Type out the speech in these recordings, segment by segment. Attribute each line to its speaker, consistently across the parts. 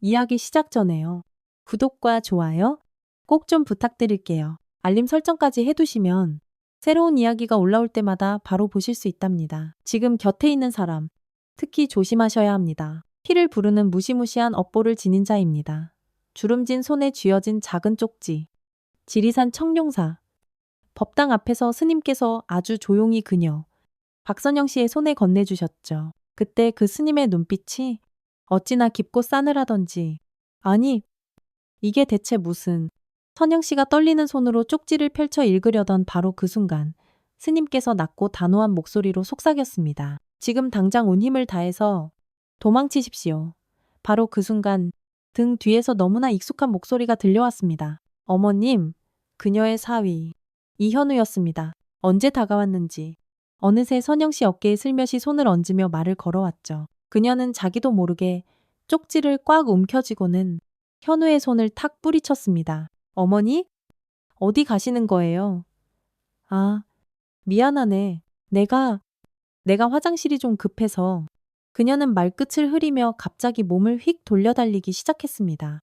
Speaker 1: 이야기 시작 전에요. 구독과 좋아요 꼭 좀 부탁드릴게요. 알림 설정까지 해두시면 새로운 이야기가 올라올 때마다 바로 보실 수 있답니다. 지금 곁에 있는 사람, 특히 조심하셔야 합니다. 피를 부르는 무시무시한 업보를 지닌 자입니다. 주름진 손에 쥐어진 작은 쪽지. 지리산 청룡사. 법당 앞에서 스님께서 아주 조용히 그녀, 박선영 씨의 손에 건네주셨죠. 그때 그 스님의 눈빛이 어찌나 깊고 싸늘하던지. 아니, 이게 대체 무슨. 선영 씨가 떨리는 손으로 쪽지를 펼쳐 읽으려던 바로 그 순간 스님께서 낮고 단호한 목소리로 속삭였습니다. 지금 당장 온 힘을 다해서 도망치십시오. 바로 그 순간 등 뒤에서 너무나 익숙한 목소리가 들려왔습니다. 어머님, 그녀의 사위 이현우였습니다. 언제 다가왔는지 어느새 선영 씨 어깨에 슬며시 손을 얹으며 말을 걸어왔죠. 그녀는 자기도 모르게 쪽지를 꽉 움켜쥐고는 현우의 손을 탁 뿌리쳤습니다. 어머니? 어디 가시는 거예요? 아, 미안하네. 내가 화장실이 좀 급해서. 그녀는 말끝을 흐리며 갑자기 몸을 휙 돌려달리기 시작했습니다.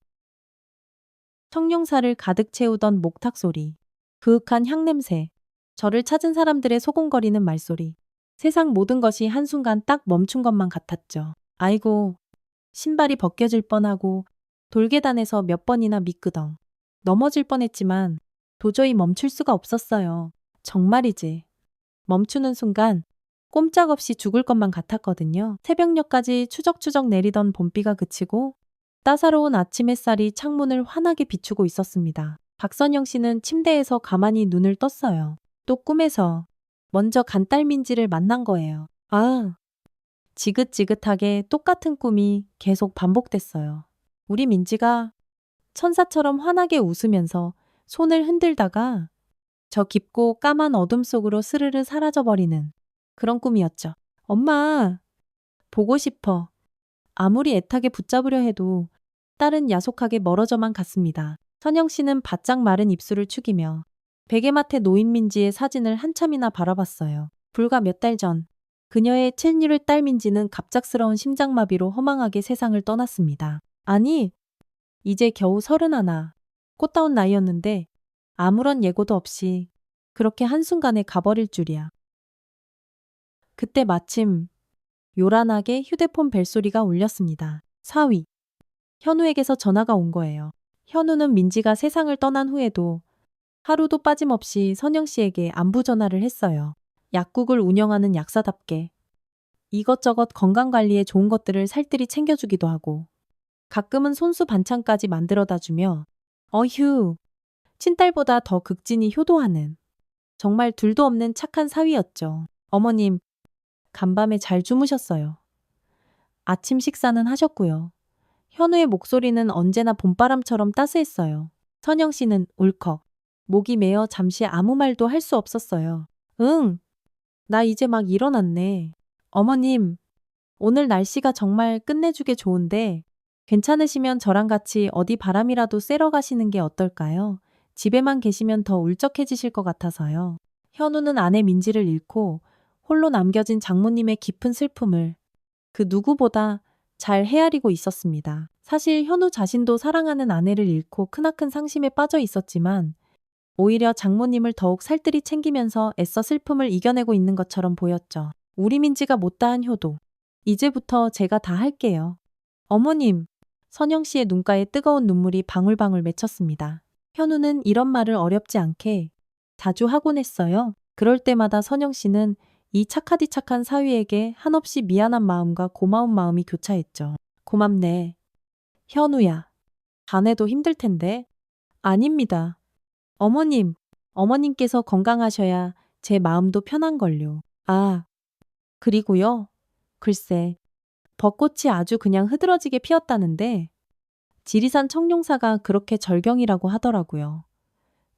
Speaker 1: 청룡사를 가득 채우던 목탁 소리, 그윽한 향냄새, 저를 찾은 사람들의 소곤거리는 말소리. 세상 모든 것이 한순간 딱 멈춘 것만 같았죠. 아이고, 신발이 벗겨질 뻔하고 돌계단에서 몇 번이나 미끄덩 넘어질 뻔했지만 도저히 멈출 수가 없었어요. 정말이지. 멈추는 순간 꼼짝없이 죽을 것만 같았거든요. 새벽녘까지 추적추적 내리던 봄비가 그치고 따사로운 아침 햇살이 창문을 환하게 비추고 있었습니다. 박선영 씨는 침대에서 가만히 눈을 떴어요. 또 꿈에서 먼저 간딸민지를 만난 거예요. 아, 지긋지긋하게 똑같은 꿈이 계속 반복됐어요. 우리 민지가 천사처럼 환하게 웃으면서 손을 흔들다가 저 깊고 까만 어둠 속으로 스르르 사라져버리는 그런 꿈이었죠. 엄마, 보고 싶어. 아무리 애타게 붙잡으려 해도 딸은 야속하게 멀어져만 갔습니다. 선영 씨는 바짝 마른 입술을 축이며 베개맡에 놓인 민지의 사진을 한참이나 바라봤어요. 불과 몇 달 전 그녀의 칠류를 딸 민지는 갑작스러운 심장마비로 허망하게 세상을 떠났습니다. 아니, 이제 겨우 31, 꽃다운 나이였는데 아무런 예고도 없이 그렇게 한순간에 가버릴 줄이야. 그때 마침 요란하게 휴대폰 벨소리가 울렸습니다. 사위. 현우에게서 전화가 온 거예요. 현우는 민지가 세상을 떠난 후에도 하루도 빠짐없이 선영 씨에게 안부 전화를 했어요. 약국을 운영하는 약사답게 이것저것 건강관리에 좋은 것들을 살뜰히 챙겨주기도 하고 가끔은 손수 반찬까지 만들어다 주며 어휴, 친딸보다 더 극진히 효도하는 정말 둘도 없는 착한 사위였죠. 어머님, 간밤에 잘 주무셨어요. 아침 식사는 하셨고요. 현우의 목소리는 언제나 봄바람처럼 따스했어요. 선영 씨는 울컥, 목이 메어 잠시 아무 말도 할 수 없었어요. 응, 나 이제 막 일어났네. 어머님, 오늘 날씨가 정말 끝내주게 좋은데 괜찮으시면 저랑 같이 어디 바람이라도 쐬러 가시는 게 어떨까요? 집에만 계시면 더 울적해지실 것 같아서요. 현우는 아내 민지를 잃고 홀로 남겨진 장모님의 깊은 슬픔을 그 누구보다 잘 헤아리고 있었습니다. 사실 현우 자신도 사랑하는 아내를 잃고 크나큰 상심에 빠져 있었지만 오히려 장모님을 더욱 살뜰히 챙기면서 애써 슬픔을 이겨내고 있는 것처럼 보였죠. 우리 민지가 못다한 효도. 이제부터 제가 다 할게요. 어머님, 선영 씨의 눈가에 뜨거운 눈물이 방울방울 맺혔습니다. 현우는 이런 말을 어렵지 않게 자주 하곤 했어요. 그럴 때마다 선영 씨는 이 착하디 착한 사위에게 한없이 미안한 마음과 고마운 마음이 교차했죠. 고맙네. 현우야. 자네도 힘들 텐데. 아닙니다. 어머님, 어머님께서 건강하셔야 제 마음도 편한걸요. 아, 그리고요. 글쎄, 벚꽃이 아주 그냥 흐드러지게 피었다는데 지리산 청룡사가 그렇게 절경이라고 하더라고요.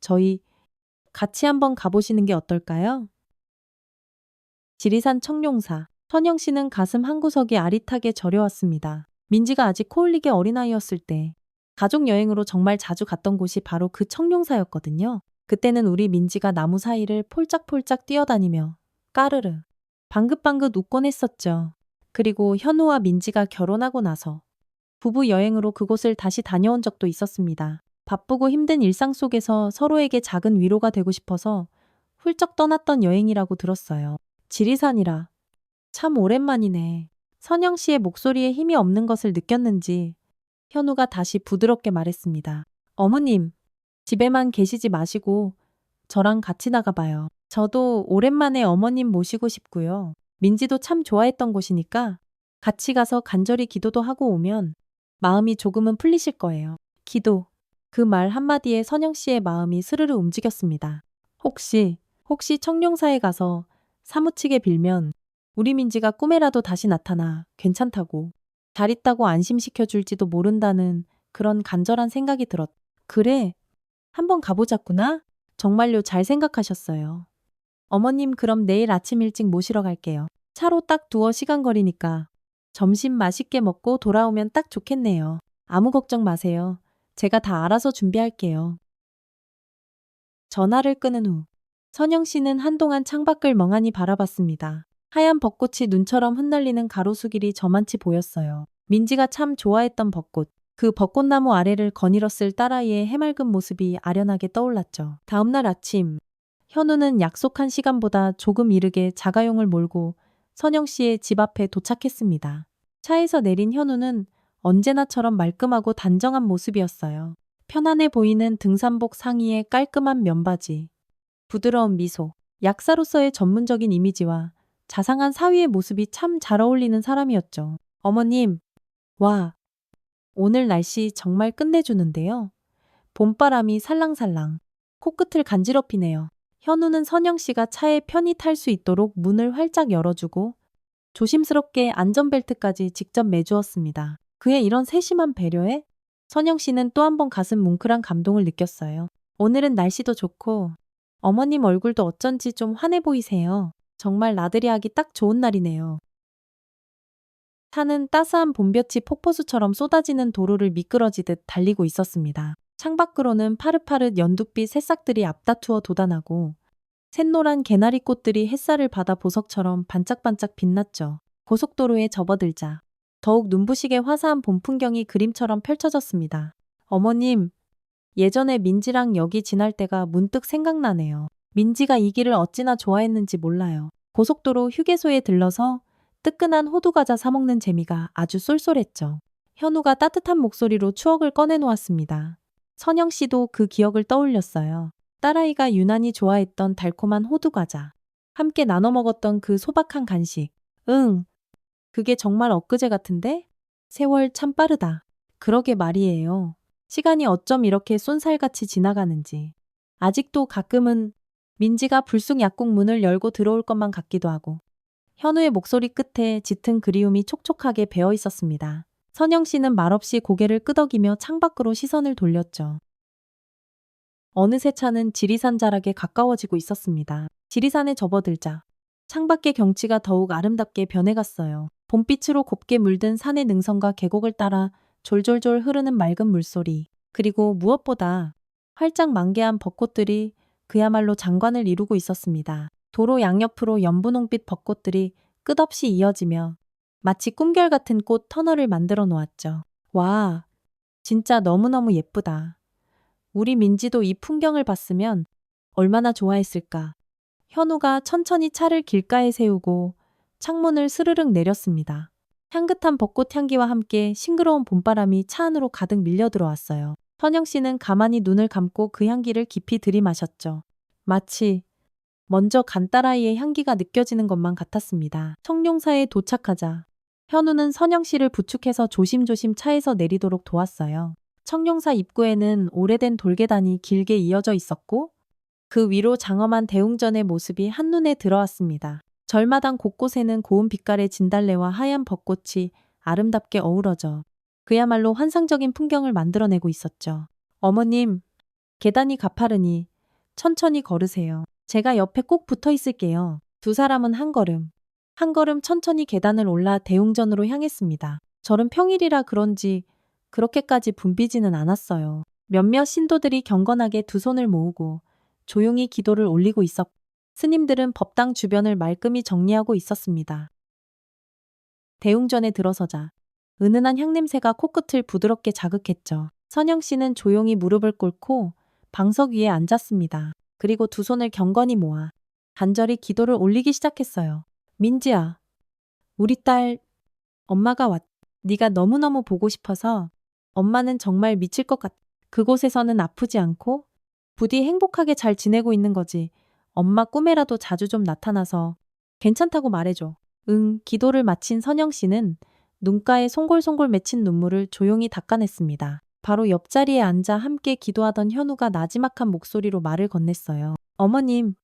Speaker 1: 저희 같이 한번 가보시는 게 어떨까요? 지리산 청룡사. 선영 씨는 가슴 한구석이 아릿하게 저려왔습니다. 민지가 아직 코흘리게 어린아이였을 때 가족 여행으로 정말 자주 갔던 곳이 바로 그 청룡사였거든요. 그때는 우리 민지가 나무 사이를 폴짝폴짝 뛰어다니며 까르르 방긋방긋 웃곤 했었죠. 그리고 현우와 민지가 결혼하고 나서 부부 여행으로 그곳을 다시 다녀온 적도 있었습니다. 바쁘고 힘든 일상 속에서 서로에게 작은 위로가 되고 싶어서 훌쩍 떠났던 여행이라고 들었어요. 지리산이라. 참 오랜만이네. 선영 씨의 목소리에 힘이 없는 것을 느꼈는지 현우가 다시 부드럽게 말했습니다. 어머님, 집에만 계시지 마시고 저랑 같이 나가봐요. 저도 오랜만에 어머님 모시고 싶고요. 민지도 참 좋아했던 곳이니까 같이 가서 간절히 기도도 하고 오면 마음이 조금은 풀리실 거예요. 기도. 그 말 한마디에 선영 씨의 마음이 스르르 움직였습니다. 혹시 청룡사에 가서 사무치게 빌면 우리 민지가 꿈에라도 다시 나타나 괜찮다고 잘 있다고 안심시켜 줄지도 모른다는 그런 간절한 생각이 들었. 그래, 한번 가보자꾸나? 정말요, 잘 생각하셨어요. 어머님, 그럼 내일 아침 일찍 모시러 갈게요. 차로 딱 두어 시간 거리니까 점심 맛있게 먹고 돌아오면 딱 좋겠네요. 아무 걱정 마세요. 제가 다 알아서 준비할게요. 전화를 끊은 후 선영 씨는 한동안 창밖을 멍하니 바라봤습니다. 하얀 벚꽃이 눈처럼 흩날리는 가로수길이 저만치 보였어요. 민지가 참 좋아했던 벚꽃. 그 벚꽃나무 아래를 거닐었을 딸아이의 해맑은 모습이 아련하게 떠올랐죠. 다음날 아침, 현우는 약속한 시간보다 조금 이르게 자가용을 몰고 선영 씨의 집 앞에 도착했습니다. 차에서 내린 현우는 언제나처럼 말끔하고 단정한 모습이었어요. 편안해 보이는 등산복 상의에 깔끔한 면바지, 부드러운 미소, 약사로서의 전문적인 이미지와 자상한 사위의 모습이 참 잘 어울리는 사람이었죠. 어머님, 와, 오늘 날씨 정말 끝내주는데요. 봄바람이 살랑살랑, 코끝을 간지럽히네요. 현우는 선영 씨가 차에 편히 탈 수 있도록 문을 활짝 열어주고 조심스럽게 안전벨트까지 직접 매주었습니다. 그의 이런 세심한 배려에 선영 씨는 또 한 번 가슴 뭉클한 감동을 느꼈어요. 오늘은 날씨도 좋고 어머님 얼굴도 어쩐지 좀 환해 보이세요. 정말 나들이 하기 딱 좋은 날이네요. 산은 따스한 봄볕이 폭포수처럼 쏟아지는 도로를 미끄러지듯 달리고 있었습니다. 창밖으로는 파릇파릇 연두빛 새싹들이 앞다투어 돋아나고 샛노란 개나리꽃들이 햇살을 받아 보석처럼 반짝반짝 빛났죠. 고속도로에 접어들자 더욱 눈부시게 화사한 봄 풍경이 그림처럼 펼쳐졌습니다. 어머님, 예전에 민지랑 여기 지날 때가 문득 생각나네요. 민지가 이 길을 어찌나 좋아했는지 몰라요. 고속도로 휴게소에 들러서 뜨끈한 호두과자 사 먹는 재미가 아주 쏠쏠했죠. 현우가 따뜻한 목소리로 추억을 꺼내놓았습니다. 선영 씨도 그 기억을 떠올렸어요. 딸아이가 유난히 좋아했던 달콤한 호두과자. 함께 나눠 먹었던 그 소박한 간식. 응, 그게 정말 엊그제 같은데? 세월 참 빠르다. 그러게 말이에요. 시간이 어쩜 이렇게 쏜살같이 지나가는지. 아직도 가끔은 민지가 불쑥 약국 문을 열고 들어올 것만 같기도 하고. 현우의 목소리 끝에 짙은 그리움이 촉촉하게 배어 있었습니다. 선영 씨는 말없이 고개를 끄덕이며 창밖으로 시선을 돌렸죠. 어느새 차는 지리산 자락에 가까워지고 있었습니다. 지리산에 접어들자 창밖의 경치가 더욱 아름답게 변해갔어요. 봄빛으로 곱게 물든 산의 능선과 계곡을 따라 졸졸졸 흐르는 맑은 물소리, 그리고 무엇보다 활짝 만개한 벚꽃들이 그야말로 장관을 이루고 있었습니다. 도로 양옆으로 연분홍빛 벚꽃들이 끝없이 이어지며 마치 꿈결 같은 꽃 터널을 만들어 놓았죠. 와, 진짜 너무너무 예쁘다. 우리 민지도 이 풍경을 봤으면 얼마나 좋아했을까. 현우가 천천히 차를 길가에 세우고 창문을 스르륵 내렸습니다. 향긋한 벚꽃 향기와 함께 싱그러운 봄바람이 차 안으로 가득 밀려 들어왔어요. 선영 씨는 가만히 눈을 감고 그 향기를 깊이 들이마셨죠. 마치 먼저 간 딸아이의 향기가 느껴지는 것만 같았습니다. 청룡사에 도착하자 현우는 선영 씨를 부축해서 조심조심 차에서 내리도록 도왔어요. 청룡사 입구에는 오래된 돌계단이 길게 이어져 있었고 그 위로 장엄한 대웅전의 모습이 한눈에 들어왔습니다. 절마당 곳곳에는 고운 빛깔의 진달래와 하얀 벚꽃이 아름답게 어우러져 그야말로 환상적인 풍경을 만들어내고 있었죠. 어머님, 계단이 가파르니 천천히 걸으세요. 제가 옆에 꼭 붙어 있을게요. 두 사람은 한 걸음 천천히 계단을 올라 대웅전으로 향했습니다. 절은 평일이라 그런지 그렇게까지 붐비지는 않았어요. 몇몇 신도들이 경건하게 두 손을 모으고 조용히 기도를 올리고 있었고 스님들은 법당 주변을 말끔히 정리하고 있었습니다. 대웅전에 들어서자 은은한 향냄새가 코끝을 부드럽게 자극했죠. 선영 씨는 조용히 무릎을 꿇고 방석 위에 앉았습니다. 그리고 두 손을 경건히 모아 간절히 기도를 올리기 시작했어요. 민지야, 우리 딸, 엄마가 네가 너무너무 보고 싶어서 엄마는 정말 미칠 것 같아. 그곳에서는 아프지 않고 부디 행복하게 잘 지내고 있는 거지. 엄마 꿈에라도 자주 좀 나타나서 괜찮다고 말해줘. 응, 기도를 마친 선영 씨는 눈가에 송골송골 맺힌 눈물을 조용히 닦아냈습니다. 바로 옆자리에 앉아 함께 기도하던 현우가 나지막한 목소리로 말을 건넸어요. 어머님,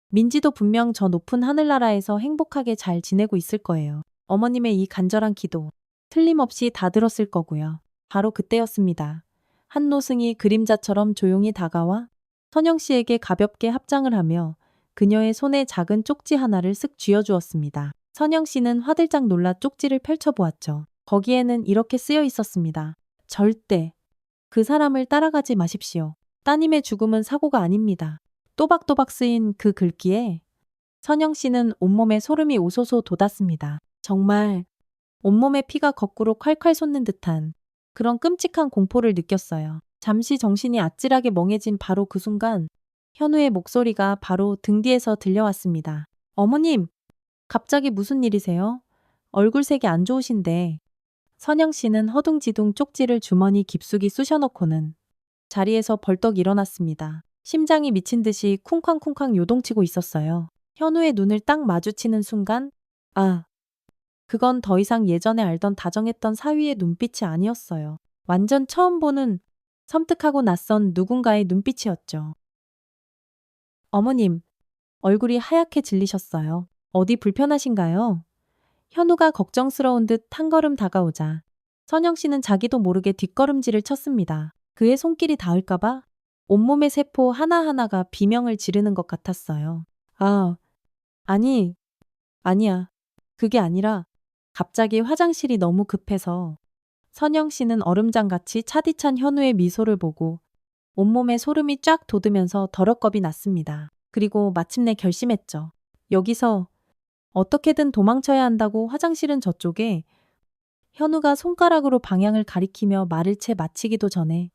Speaker 1: 민지도 분명 저 높은 하늘나라에서 행복하게 잘 지내고 있을 거예요. 어머님의 이 간절한 기도, 틀림없이 다 들었을 거고요. 바로 그때였습니다. 한 노승이 그림자처럼 조용히 다가와 선영 씨에게 가볍게 합장을 하며 그녀의 손에 작은 쪽지 하나를 쓱 쥐어주었습니다. 선영 씨는 화들짝 놀라 쪽지를 펼쳐보았죠. 거기에는 이렇게 쓰여 있었습니다. 절대 그 사람을 따라가지 마십시오. 따님의 죽음은 사고가 아닙니다. 또박또박 쓰인 그 글귀에 선영 씨는 온몸에 소름이 오소소 돋았습니다. 정말 온몸에 피가 거꾸로 콸콸 솟는 듯한 그런 끔찍한 공포를 느꼈어요. 잠시 정신이 아찔하게 멍해진 바로 그 순간 현우의 목소리가 바로 등 뒤에서 들려왔습니다. 어머님, 갑자기 무슨 일이세요? 얼굴색이 안 좋으신데. 선영 씨는 허둥지둥 쪽지를 주머니 깊숙이 쑤셔넣고는 자리에서 벌떡 일어났습니다. 심장이 미친 듯이 쿵쾅쿵쾅 요동치고 있었어요. 현우의 눈을 딱 마주치는 순간, 아, 그건 더 이상 예전에 알던 다정했던 사위의 눈빛이 아니었어요. 완전 처음 보는 섬뜩하고 낯선 누군가의 눈빛이었죠. 어머님, 얼굴이 하얗게 질리셨어요. 어디 불편하신가요? 현우가 걱정스러운 듯 한 걸음 다가오자 선영 씨는 자기도 모르게 뒷걸음질을 쳤습니다. 그의 손길이 닿을까봐 온몸의 세포 하나하나가 비명을 지르는 것 같았어요. 아, 아니야. 그게 아니라 갑자기 화장실이 너무 급해서 선영 씨는 얼음장같이 차디찬 현우의 미소를 보고 온몸에 소름이 쫙 돋으면서 더럭겁이 났습니다. 그리고 마침내 결심했죠. 여기서 어떻게든 도망쳐야 한다고. 화장실은 저쪽에. 현우가 손가락으로 방향을 가리키며 말을 채 마치기도 전에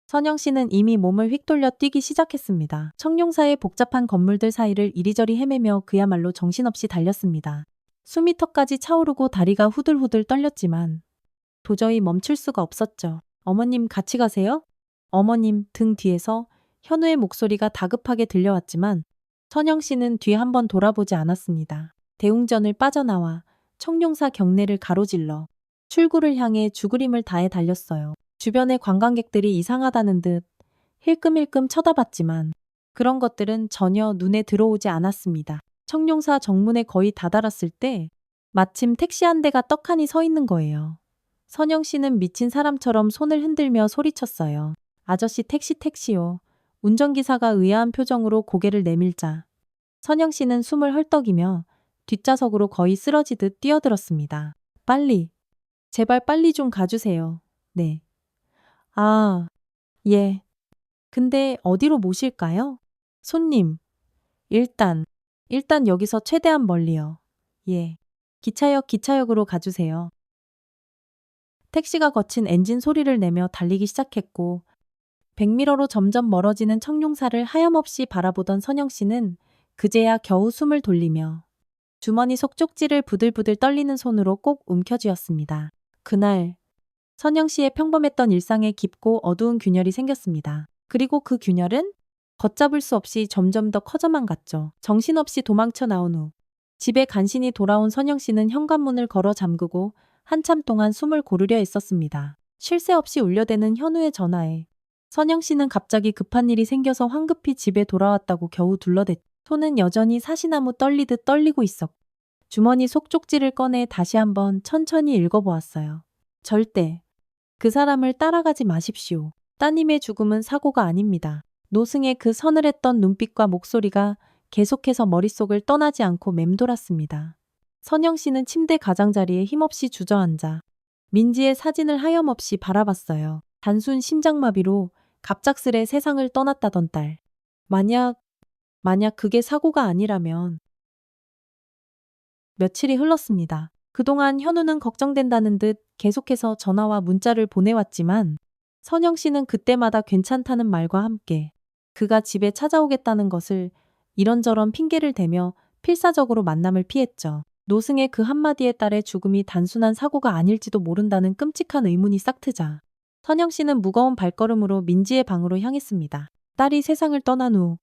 Speaker 1: 선영 씨는 이미 몸을 휙돌려 뛰기 시작했습니다. 청룡사의 복잡한 건물들 사이를 이리저리 헤매며 그야말로 정신없이 달렸습니다. 숨이 턱까지 차오르고 다리가 후들후들 떨렸지만 도저히 멈출 수가 없었죠. 어머님 같이 가세요? 어머님 등 뒤에서 현우의 목소리가 다급하게 들려왔지만 선영 씨는 뒤 한번 돌아보지 않았습니다. 대웅전을 빠져나와 청룡사 경내를 가로질러 출구를 향해 죽으림을 다해 달렸어요. 주변의 관광객들이 이상하다는 듯 힐끔힐끔 쳐다봤지만 그런 것들은 전혀 눈에 들어오지 않았습니다. 청룡사 정문에 거의 다다랐을 때 마침 택시 한 대가 떡하니 서 있는 거예요. 선영 씨는 미친 사람처럼 손을 흔들며 소리쳤어요. 아저씨 택시요. 운전기사가 의아한 표정으로 고개를 내밀자 선영 씨는 숨을 헐떡이며 뒷좌석으로 거의 쓰러지듯 뛰어들었습니다. 빨리, 제발 빨리 좀 가주세요. 네. 아, 예. 근데 어디로 모실까요? 손님, 일단 여기서 최대한 멀리요. 예. 기차역으로 가주세요. 택시가 거친 엔진 소리를 내며 달리기 시작했고, 백미러로 점점 멀어지는 청룡사를 하염없이 바라보던 선영 씨는 그제야 겨우 숨을 돌리며 주머니 속 쪽지를 부들부들 떨리는 손으로 꼭 움켜쥐었습니다. 그날 선영 씨의 평범했던 일상에 깊고 어두운 균열이 생겼습니다. 그리고 그 균열은 걷잡을 수 없이 점점 더 커져만 갔죠. 정신없이 도망쳐 나온 후 집에 간신히 돌아온 선영 씨는 현관문을 걸어 잠그고 한참 동안 숨을 고르려 애썼습니다. 쉴 새 없이 울려대는 현우의 전화에 선영 씨는 갑자기 급한 일이 생겨서 황급히 집에 돌아왔다고 겨우 둘러댔죠. 손은 여전히 사시나무 떨리듯 떨리고 있었고 주머니 속 쪽지를 꺼내 다시 한번 천천히 읽어보았어요. 절대 그 사람을 따라가지 마십시오. 따님의 죽음은 사고가 아닙니다. 노승의 그 서늘했던 눈빛과 목소리가 계속해서 머릿속을 떠나지 않고 맴돌았습니다. 선영 씨는 침대 가장자리에 힘없이 주저앉아 민지의 사진을 하염없이 바라봤어요. 단순 심장마비로 갑작스레 세상을 떠났다던 딸. 만약 그게 사고가 아니라면. 며칠이 흘렀습니다. 그동안 현우는 걱정된다는 듯 계속해서 전화와 문자를 보내왔지만 선영 씨는 그때마다 괜찮다는 말과 함께 그가 집에 찾아오겠다는 것을 이런저런 핑계를 대며 필사적으로 만남을 피했죠. 노승의 그 한마디에 딸의 죽음이 단순한 사고가 아닐지도 모른다는 끔찍한 의문이 싹트자 선영 씨는 무거운 발걸음으로 민지의 방으로 향했습니다. 딸이 세상을 떠난 후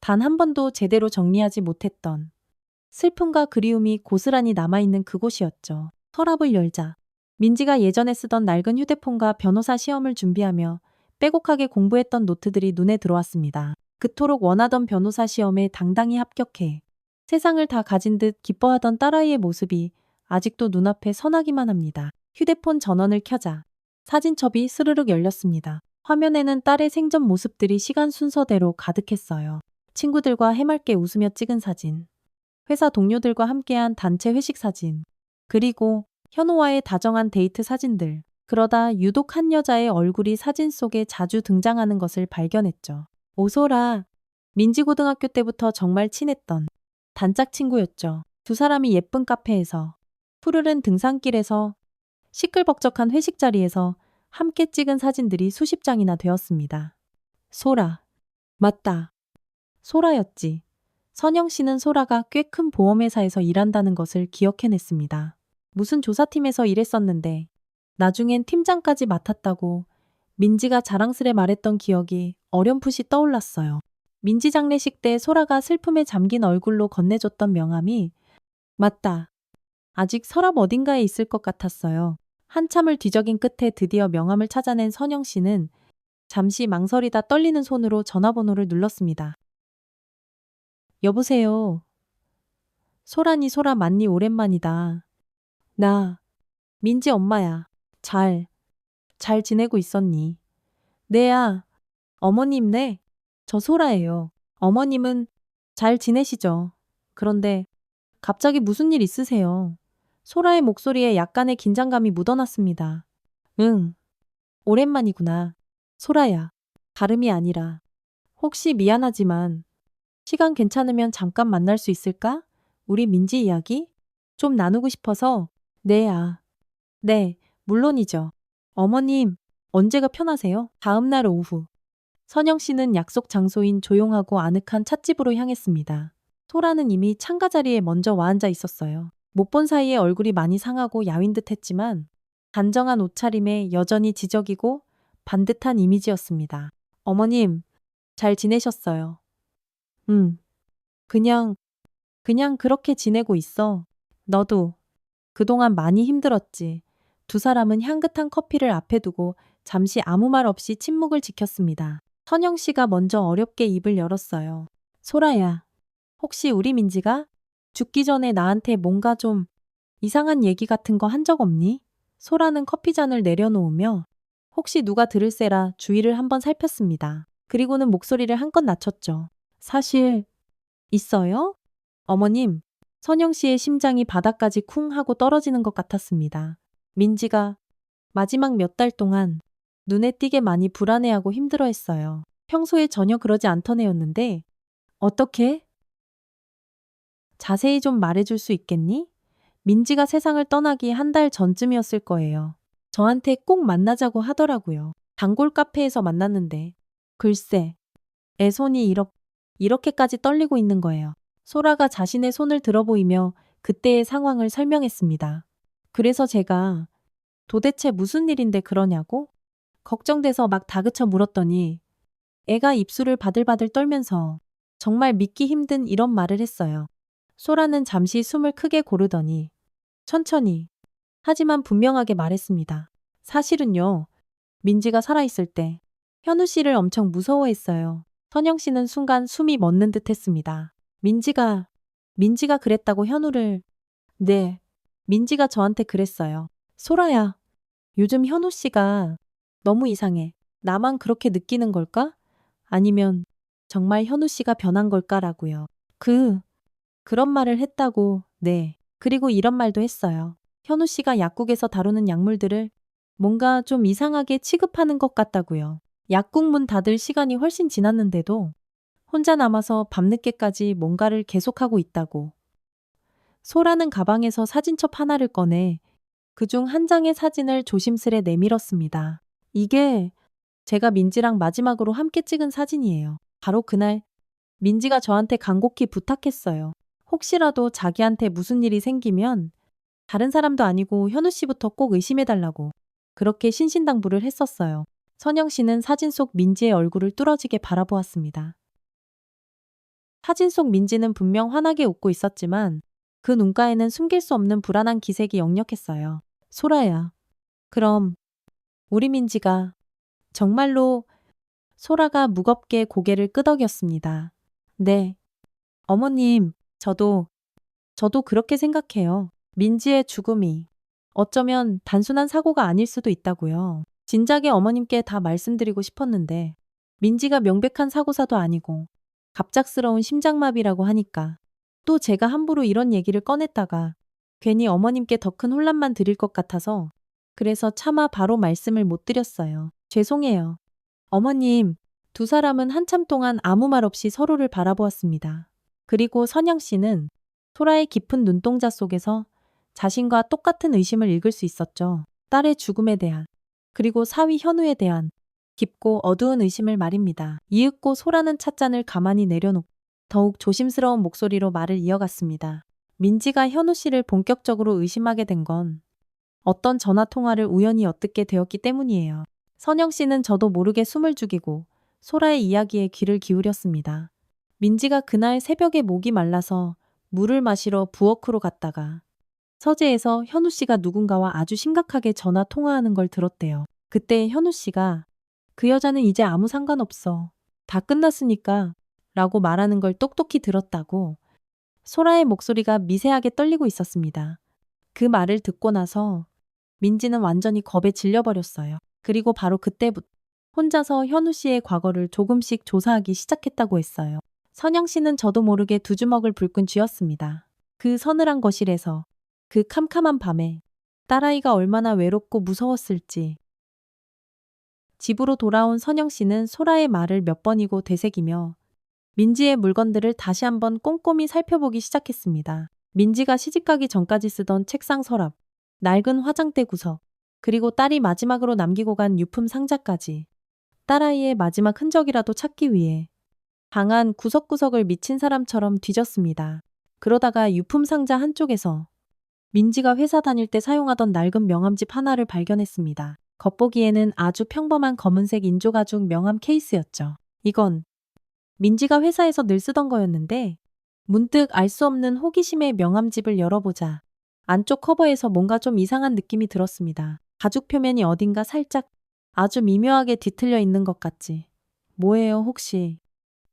Speaker 1: 단 한 번도 제대로 정리하지 못했던 슬픔과 그리움이 고스란히 남아있는 그곳이었죠. 서랍을 열자 민지가 예전에 쓰던 낡은 휴대폰과 변호사 시험을 준비하며 빼곡하게 공부했던 노트들이 눈에 들어왔습니다. 그토록 원하던 변호사 시험에 당당히 합격해 세상을 다 가진 듯 기뻐하던 딸아이의 모습이 아직도 눈앞에 선하기만 합니다. 휴대폰 전원을 켜자 사진첩이 스르륵 열렸습니다. 화면에는 딸의 생전 모습들이 시간 순서대로 가득했어요. 친구들과 해맑게 웃으며 찍은 사진, 회사 동료들과 함께한 단체 회식 사진, 그리고 현우와의 다정한 데이트 사진들. 그러다 유독 한 여자의 얼굴이 사진 속에 자주 등장하는 것을 발견했죠. 오소라. 민지고등학교 때부터 정말 친했던 단짝 친구였죠. 두 사람이 예쁜 카페에서, 푸르른 등산길에서, 시끌벅적한 회식 자리에서 함께 찍은 사진들이 수십 장이나 되었습니다. 소라. 맞다. 소라였지. 선영 씨는 소라가 꽤 큰 보험회사에서 일한다는 것을 기억해냈습니다. 무슨 조사팀에서 일했었는데 나중엔 팀장까지 맡았다고 민지가 자랑스레 말했던 기억이 어렴풋이 떠올랐어요. 민지 장례식 때 소라가 슬픔에 잠긴 얼굴로 건네줬던 명함이 맞다. 아직 서랍 어딘가에 있을 것 같았어요. 한참을 뒤적인 끝에 드디어 명함을 찾아낸 선영 씨는 잠시 망설이다 떨리는 손으로 전화번호를 눌렀습니다. 여보세요. 소라니 소라 맞니 오랜만이다. 나 민지 엄마야. 잘 지내고 있었니? 네야. 어머님네. 저 소라예요. 어머님은 잘 지내시죠? 그런데 갑자기 무슨 일 있으세요? 소라의 목소리에 약간의 긴장감이 묻어났습니다. 응. 오랜만이구나. 소라야. 다름이 아니라. 혹시 미안하지만 시간 괜찮으면 잠깐 만날 수 있을까? 우리 민지 이야기? 좀 나누고 싶어서. 네야. 네, 물론이죠. 어머님, 언제가 편하세요? 다음 날 오후. 선영 씨는 약속 장소인 조용하고 아늑한 찻집으로 향했습니다. 소라는 이미 창가 자리에 먼저 와 앉아 있었어요. 못 본 사이에 얼굴이 많이 상하고 야윈 듯 했지만 단정한 옷차림에 여전히 지적이고 반듯한 이미지였습니다. 어머님, 잘 지내셨어요? 응. 그냥 그렇게 지내고 있어. 너도 그동안 많이 힘들었지. 두 사람은 향긋한 커피를 앞에 두고 잠시 아무 말 없이 침묵을 지켰습니다. 선영 씨가 먼저 어렵게 입을 열었어요. 소라야, 혹시 우리 민지가 죽기 전에 나한테 뭔가 좀 이상한 얘기 같은 거 한 적 없니? 소라는 커피잔을 내려놓으며 혹시 누가 들을세라 주위를 한번 살폈습니다. 그리고는 목소리를 한껏 낮췄죠. 사실 있어요? 어머님, 선영 씨의 심장이 바닥까지 쿵 하고 떨어지는 것 같았습니다. 민지가 마지막 몇 달 동안 눈에 띄게 많이 불안해하고 힘들어했어요. 평소에 전혀 그러지 않던 애였는데 어떻게? 자세히 좀 말해줄 수 있겠니? 민지가 세상을 떠나기 한 달 전쯤이었을 거예요. 저한테 꼭 만나자고 하더라고요. 단골 카페에서 만났는데 글쎄, 애 손이 이렇게까지 떨리고 있는 거예요. 소라가 자신의 손을 들어보이며 그때의 상황을 설명했습니다. 그래서 제가 도대체 무슨 일인데 그러냐고? 걱정돼서 막 다그쳐 물었더니 애가 입술을 바들바들 떨면서 정말 믿기 힘든 이런 말을 했어요. 소라는 잠시 숨을 크게 고르더니 천천히 하지만 분명하게 말했습니다. 사실은요, 민지가 살아있을 때 현우 씨를 엄청 무서워했어요. 선영 씨는 순간 숨이 멎는 듯 했습니다. 민지가 그랬다고 현우를. 네, 민지가 저한테 그랬어요. 소라야, 요즘 현우 씨가 너무 이상해. 나만 그렇게 느끼는 걸까? 아니면 정말 현우 씨가 변한 걸까라고요. 그런 말을 했다고. 네. 그리고 이런 말도 했어요. 현우 씨가 약국에서 다루는 약물들을 뭔가 좀 이상하게 취급하는 것 같다고요. 약국 문 닫을 시간이 훨씬 지났는데도 혼자 남아서 밤늦게까지 뭔가를 계속하고 있다고. 소라는 가방에서 사진첩 하나를 꺼내 그중 한 장의 사진을 조심스레 내밀었습니다. 이게 제가 민지랑 마지막으로 함께 찍은 사진이에요. 바로 그날 민지가 저한테 간곡히 부탁했어요. 혹시라도 자기한테 무슨 일이 생기면 다른 사람도 아니고 현우 씨부터 꼭 의심해달라고 그렇게 신신당부를 했었어요. 선영 씨는 사진 속 민지의 얼굴을 뚫어지게 바라보았습니다. 사진 속 민지는 분명 환하게 웃고 있었지만 그 눈가에는 숨길 수 없는 불안한 기색이 역력했어요. 소라야. 그럼 우리 민지가 정말로 소라가 무겁게 고개를 끄덕였습니다. 네. 어머님, 저도 그렇게 생각해요. 민지의 죽음이 어쩌면 단순한 사고가 아닐 수도 있다고요. 진작에 어머님께 다 말씀드리고 싶었는데 민지가 명백한 사고사도 아니고 갑작스러운 심장마비라고 하니까 또 제가 함부로 이런 얘기를 꺼냈다가 괜히 어머님께 더 큰 혼란만 드릴 것 같아서 그래서 차마 바로 말씀을 못 드렸어요. 죄송해요. 어머님, 두 사람은 한참 동안 아무 말 없이 서로를 바라보았습니다. 그리고 선영 씨는 소라의 깊은 눈동자 속에서 자신과 똑같은 의심을 읽을 수 있었죠. 딸의 죽음에 대한, 그리고 사위 현우에 대한 깊고 어두운 의심을 말입니다. 이윽고 소라는 찻잔을 가만히 내려놓고 더욱 조심스러운 목소리로 말을 이어갔습니다. 민지가 현우 씨를 본격적으로 의심하게 된 건 어떤 전화 통화를 우연히 엿듣게 되었기 때문이에요. 선영 씨는 저도 모르게 숨을 죽이고 소라의 이야기에 귀를 기울였습니다. 민지가 그날 새벽에 목이 말라서 물을 마시러 부엌으로 갔다가 서재에서 현우 씨가 누군가와 아주 심각하게 전화 통화하는 걸 들었대요. 그때 현우 씨가 그 여자는 이제 아무 상관없어. 다 끝났으니까 라고 말하는 걸 똑똑히 들었다고 소라의 목소리가 미세하게 떨리고 있었습니다. 그 말을 듣고 나서 민지는 완전히 겁에 질려버렸어요. 그리고 바로 그때부터 혼자서 현우 씨의 과거를 조금씩 조사하기 시작했다고 했어요. 선영 씨는 저도 모르게 두 주먹을 불끈 쥐었습니다. 그 서늘한 거실에서 그 캄캄한 밤에 딸아이가 얼마나 외롭고 무서웠을지. 집으로 돌아온 선영 씨는 소라의 말을 몇 번이고 되새기며 민지의 물건들을 다시 한번 꼼꼼히 살펴보기 시작했습니다. 민지가 시집가기 전까지 쓰던 책상 서랍, 낡은 화장대 구석, 그리고 딸이 마지막으로 남기고 간 유품 상자까지 딸아이의 마지막 흔적이라도 찾기 위해 방 안 구석구석을 미친 사람처럼 뒤졌습니다. 그러다가 유품 상자 한쪽에서 민지가 회사 다닐 때 사용하던 낡은 명함집 하나를 발견했습니다. 겉보기에는 아주 평범한 검은색 인조가죽 명함 케이스였죠. 이건 민지가 회사에서 늘 쓰던 거였는데 문득 알 수 없는 호기심에 명함집을 열어보자 안쪽 커버에서 뭔가 좀 이상한 느낌이 들었습니다. 가죽 표면이 어딘가 살짝 아주 미묘하게 뒤틀려 있는 것 같지. 뭐예요 혹시?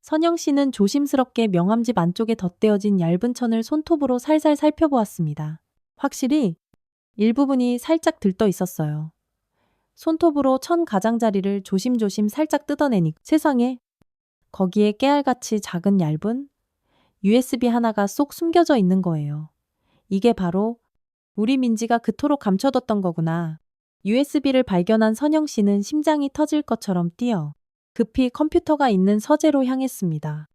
Speaker 1: 선영 씨는 조심스럽게 명함집 안쪽에 덧대어진 얇은 천을 손톱으로 살살 살펴보았습니다. 확실히 일부분이 살짝 들떠 있었어요. 손톱으로 천 가장자리를 조심조심 살짝 뜯어내니 세상에 거기에 깨알같이 작은 얇은 USB 하나가 쏙 숨겨져 있는 거예요. 이게 바로 우리 민지가 그토록 감춰뒀던 거구나. USB를 발견한 선영 씨는 심장이 터질 것처럼 뛰어 급히 컴퓨터가 있는 서재로 향했습니다.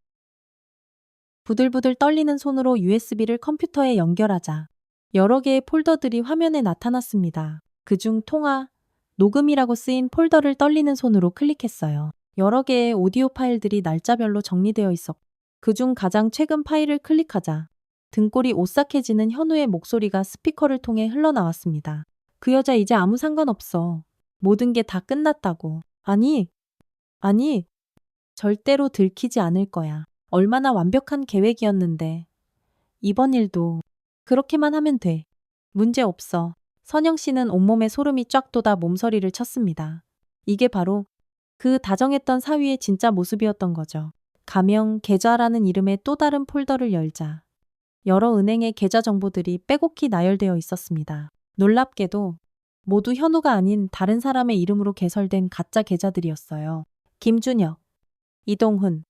Speaker 1: 부들부들 떨리는 손으로 USB를 컴퓨터에 연결하자 여러 개의 폴더들이 화면에 나타났습니다. 그중 통화, 녹음이라고 쓰인 폴더를 떨리는 손으로 클릭했어요. 여러 개의 오디오 파일들이 날짜별로 정리되어 있었고 그중 가장 최근 파일을 클릭하자 등골이 오싹해지는 현우의 목소리가 스피커를 통해 흘러나왔습니다. 그 여자 이제 아무 상관없어. 모든 게 다 끝났다고. 아니, 절대로 들키지 않을 거야. 얼마나 완벽한 계획이었는데. 이번 일도 그렇게만 하면 돼. 문제 없어. 선영 씨는 온몸에 소름이 쫙 돋아 몸서리를 쳤습니다. 이게 바로 그 다정했던 사위의 진짜 모습이었던 거죠. 가명, 계좌라는 이름의 또 다른 폴더를 열자 여러 은행의 계좌 정보들이 빼곡히 나열되어 있었습니다. 놀랍게도 모두 현우가 아닌 다른 사람의 이름으로 개설된 가짜 계좌들이었어요. 김준혁, 이동훈,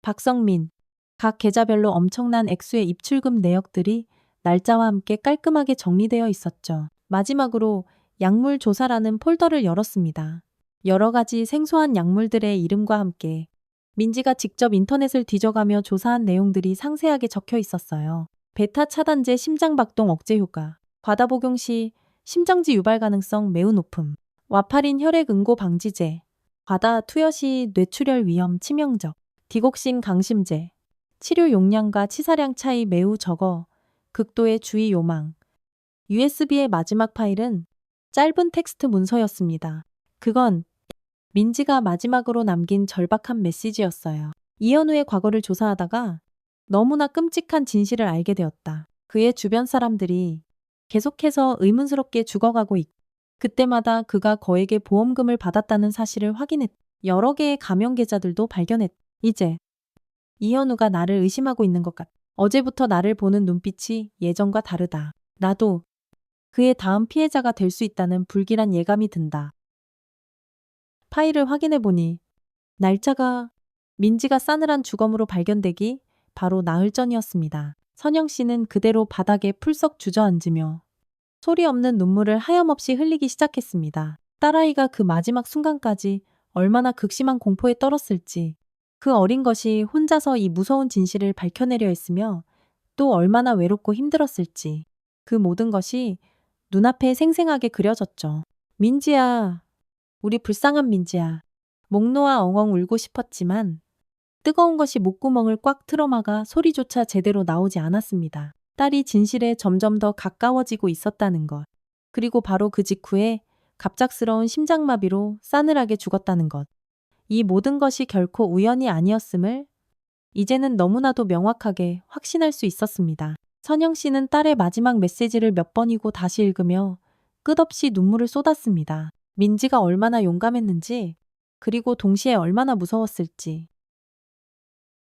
Speaker 1: 박성민, 각 계좌별로 엄청난 액수의 입출금 내역들이 날짜와 함께 깔끔하게 정리되어 있었죠. 마지막으로 약물 조사라는 폴더를 열었습니다. 여러 가지 생소한 약물들의 이름과 함께 민지가 직접 인터넷을 뒤져가며 조사한 내용들이 상세하게 적혀 있었어요. 베타 차단제 심장박동 억제 효과, 과다 복용 시 심정지 유발 가능성 매우 높음. 와파린 혈액 응고 방지제. 과다 투여 시 뇌출혈 위험 치명적. 디곡신 강심제. 치료 용량과 치사량 차이 매우 적어. 극도의 주의 요망. USB의 마지막 파일은 짧은 텍스트 문서였습니다. 그건 민지가 마지막으로 남긴 절박한 메시지였어요. 이현우의 과거를 조사하다가 너무나 끔찍한 진실을 알게 되었다. 그의 주변 사람들이 계속해서 의문스럽게 죽어가고 있고 그때마다 그가 거액의 보험금을 받았다는 사실을 확인했. 여러 개의 가명 계좌들도 발견했. 이제 이현우가 나를 의심하고 있는 것 같. 어제부터 나를 보는 눈빛이 예전과 다르다. 나도 그의 다음 피해자가 될 수 있다는 불길한 예감이 든다. 파일을 확인해보니 날짜가 민지가 싸늘한 주검으로 발견되기 바로 나흘 전이었습니다. 선영 씨는 그대로 바닥에 풀썩 주저앉으며 소리 없는 눈물을 하염없이 흘리기 시작했습니다. 딸아이가 그 마지막 순간까지 얼마나 극심한 공포에 떨었을지, 그 어린 것이 혼자서 이 무서운 진실을 밝혀내려 했으며 또 얼마나 외롭고 힘들었을지, 그 모든 것이 눈앞에 생생하게 그려졌죠. 민지야, 우리 불쌍한 민지야. 목 놓아 엉엉 울고 싶었지만 뜨거운 것이 목구멍을 꽉 틀어막아 소리조차 제대로 나오지 않았습니다. 딸이 진실에 점점 더 가까워지고 있었다는 것. 그리고 바로 그 직후에 갑작스러운 심장마비로 싸늘하게 죽었다는 것. 이 모든 것이 결코 우연이 아니었음을 이제는 너무나도 명확하게 확신할 수 있었습니다. 선영 씨는 딸의 마지막 메시지를 몇 번이고 다시 읽으며 끝없이 눈물을 쏟았습니다. 민지가 얼마나 용감했는지, 그리고 동시에 얼마나 무서웠을지.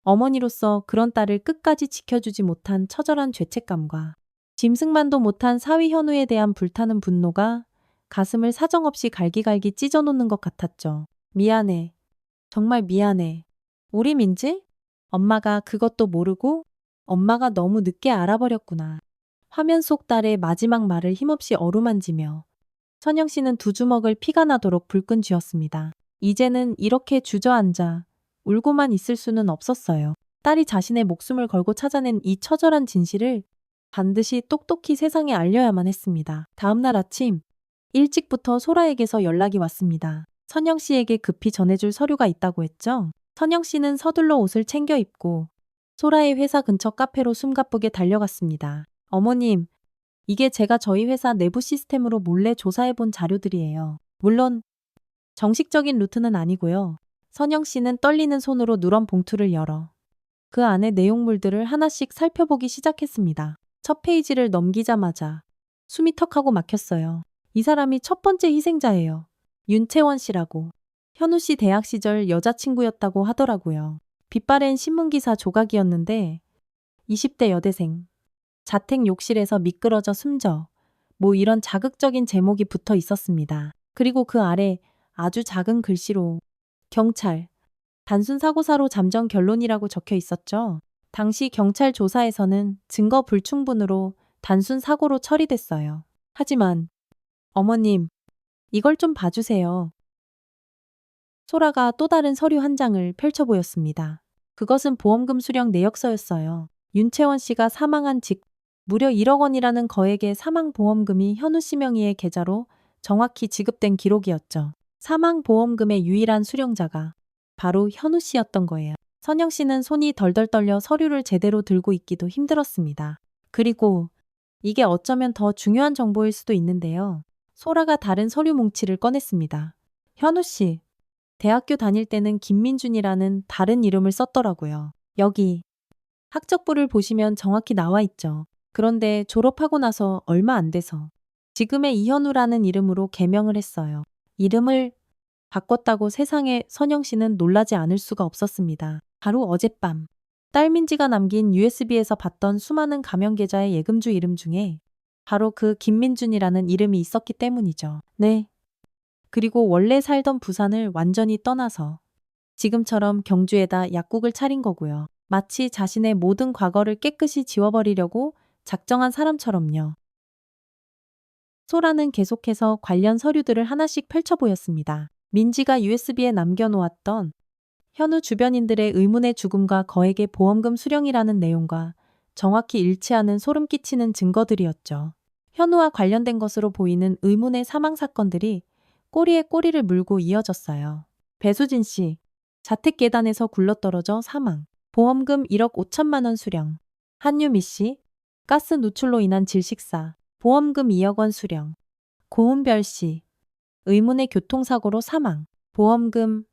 Speaker 1: 어머니로서 그런 딸을 끝까지 지켜주지 못한 처절한 죄책감과 짐승만도 못한 사위 현우에 대한 불타는 분노가 가슴을 사정없이 갈기갈기 찢어놓는 것 같았죠. 미안해. 정말 미안해. 우리 민지? 엄마가 그것도 모르고 엄마가 너무 늦게 알아버렸구나. 화면 속 딸의 마지막 말을 힘없이 어루만지며 선영 씨는 두 주먹을 피가 나도록 불끈 쥐었습니다. 이제는 이렇게 주저앉아 울고만 있을 수는 없었어요. 딸이 자신의 목숨을 걸고 찾아낸 이 처절한 진실을 반드시 똑똑히 세상에 알려야만 했습니다. 다음 날 아침 일찍부터 소라에게서 연락이 왔습니다. 선영 씨에게 급히 전해줄 서류가 있다고 했죠. 선영 씨는 서둘러 옷을 챙겨 입고 소라의 회사 근처 카페로 숨가쁘게 달려갔습니다. 어머님, 이게 제가 저희 회사 내부 시스템으로 몰래 조사해본 자료들이에요. 물론 정식적인 루트는 아니고요. 선영 씨는 떨리는 손으로 누런 봉투를 열어 그 안에 내용물들을 하나씩 살펴보기 시작했습니다. 첫 페이지를 넘기자마자 숨이 턱하고 막혔어요. 이 사람이 첫 번째 희생자예요. 윤채원 씨라고. 현우 씨 대학 시절 여자친구였다고 하더라고요. 빛바랜 신문기사 조각이었는데 20대 여대생. 자택 욕실에서 미끄러져 숨져. 뭐 이런 자극적인 제목이 붙어 있었습니다. 그리고 그 아래 아주 작은 글씨로 경찰. 단순 사고사로 잠정 결론이라고 적혀 있었죠. 당시 경찰 조사에서는 증거 불충분으로 단순 사고로 처리됐어요. 하지만 어머님, 이걸 좀 봐주세요. 소라가 또 다른 서류 한 장을 펼쳐 보였습니다. 그것은 보험금 수령 내역서였어요. 윤채원 씨가 사망한 직 무려 1억 원이라는 거액의 사망보험금이 현우 씨 명의의 계좌로 정확히 지급된 기록이었죠. 사망보험금의 유일한 수령자가 바로 현우 씨였던 거예요. 선영 씨는 손이 덜덜 떨려 서류를 제대로 들고 있기도 힘들었습니다. 그리고 이게 어쩌면 더 중요한 정보일 수도 있는데요. 소라가 다른 서류 뭉치를 꺼냈습니다. 현우 씨, 대학교 다닐 때는 김민준이라는 다른 이름을 썼더라고요. 여기 학적부를 보시면 정확히 나와 있죠. 그런데 졸업하고 나서 얼마 안 돼서 지금의 이현우라는 이름으로 개명을 했어요. 이름을 바꿨다고 세상에 선영 씨는 놀라지 않을 수가 없었습니다. 바로 어젯밤 딸 민지가 남긴 USB에서 봤던 수많은 가명 계좌의 예금주 이름 중에 바로 그 김민준이라는 이름이 있었기 때문이죠. 네. 그리고 원래 살던 부산을 완전히 떠나서 지금처럼 경주에다 약국을 차린 거고요. 마치 자신의 모든 과거를 깨끗이 지워버리려고 작정한 사람처럼요. 소라는 계속해서 관련 서류들을 하나씩 펼쳐 보였습니다. 민지가 USB에 남겨놓았던 현우 주변인들의 의문의 죽음과 거액의 보험금 수령이라는 내용과 정확히 일치하는 소름 끼치는 증거들이었죠. 현우와 관련된 것으로 보이는 의문의 사망 사건들이 꼬리에 꼬리를 물고 이어졌어요. 배수진 씨, 자택 계단에서 굴러떨어져 사망. 보험금 1억 5천만 원 수령. 한유미 씨, 가스 누출로 인한 질식사. 보험금 2억 원 수령. 고은별 씨, 의문의 교통사고로 사망. 보험금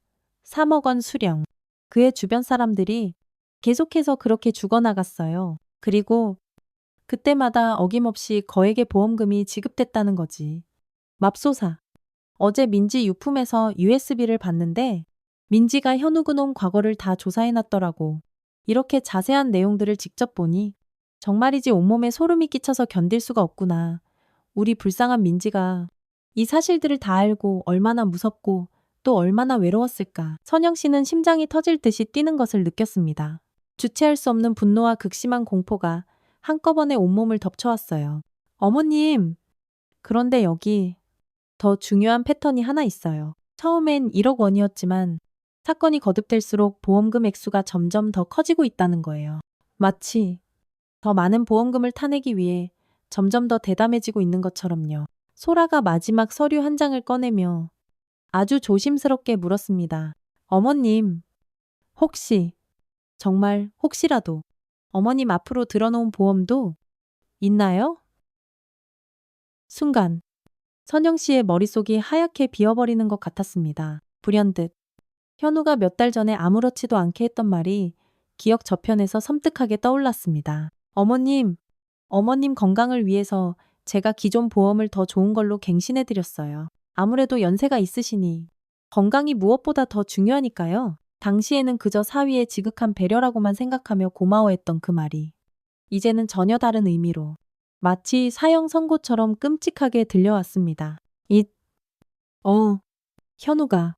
Speaker 1: 3억 원 수령. 그의 주변 사람들이 계속해서 그렇게 죽어나갔어요. 그리고 그때마다 어김없이 거액의 보험금이 지급됐다는 거지. 맙소사. 어제 민지 유품에서 USB를 봤는데 민지가 현우 그놈 과거를 다 조사해놨더라고. 이렇게 자세한 내용들을 직접 보니 정말이지 온몸에 소름이 끼쳐서 견딜 수가 없구나. 우리 불쌍한 민지가 이 사실들을 다 알고 얼마나 무섭고 또 얼마나 외로웠을까. 선영 씨는 심장이 터질 듯이 뛰는 것을 느꼈습니다. 주체할 수 없는 분노와 극심한 공포가 한꺼번에 온몸을 덮쳐왔어요. 어머님! 그런데 여기 더 중요한 패턴이 하나 있어요. 처음엔 1억 원이었지만 사건이 거듭될수록 보험금 액수가 점점 더 커지고 있다는 거예요. 마치 더 많은 보험금을 타내기 위해 점점 더 대담해지고 있는 것처럼요. 소라가 마지막 서류 한 장을 꺼내며 아주 조심스럽게 물었습니다. 어머님, 혹시, 정말 혹시라도 어머님 앞으로 들어놓은 보험도 있나요? 순간 선영 씨의 머릿속이 하얗게 비어버리는 것 같았습니다. 불현듯 현우가 몇 달 전에 아무렇지도 않게 했던 말이 기억 저편에서 섬뜩하게 떠올랐습니다. 어머님 건강을 위해서 제가 기존 보험을 더 좋은 걸로 갱신해드렸어요. 아무래도 연세가 있으시니 건강이 무엇보다 더 중요하니까요. 당시에는 그저 사위의 지극한 배려라고만 생각하며 고마워했던 그 말이 이제는 전혀 다른 의미로 마치 사형 선고처럼 끔찍하게 들려왔습니다. 현우가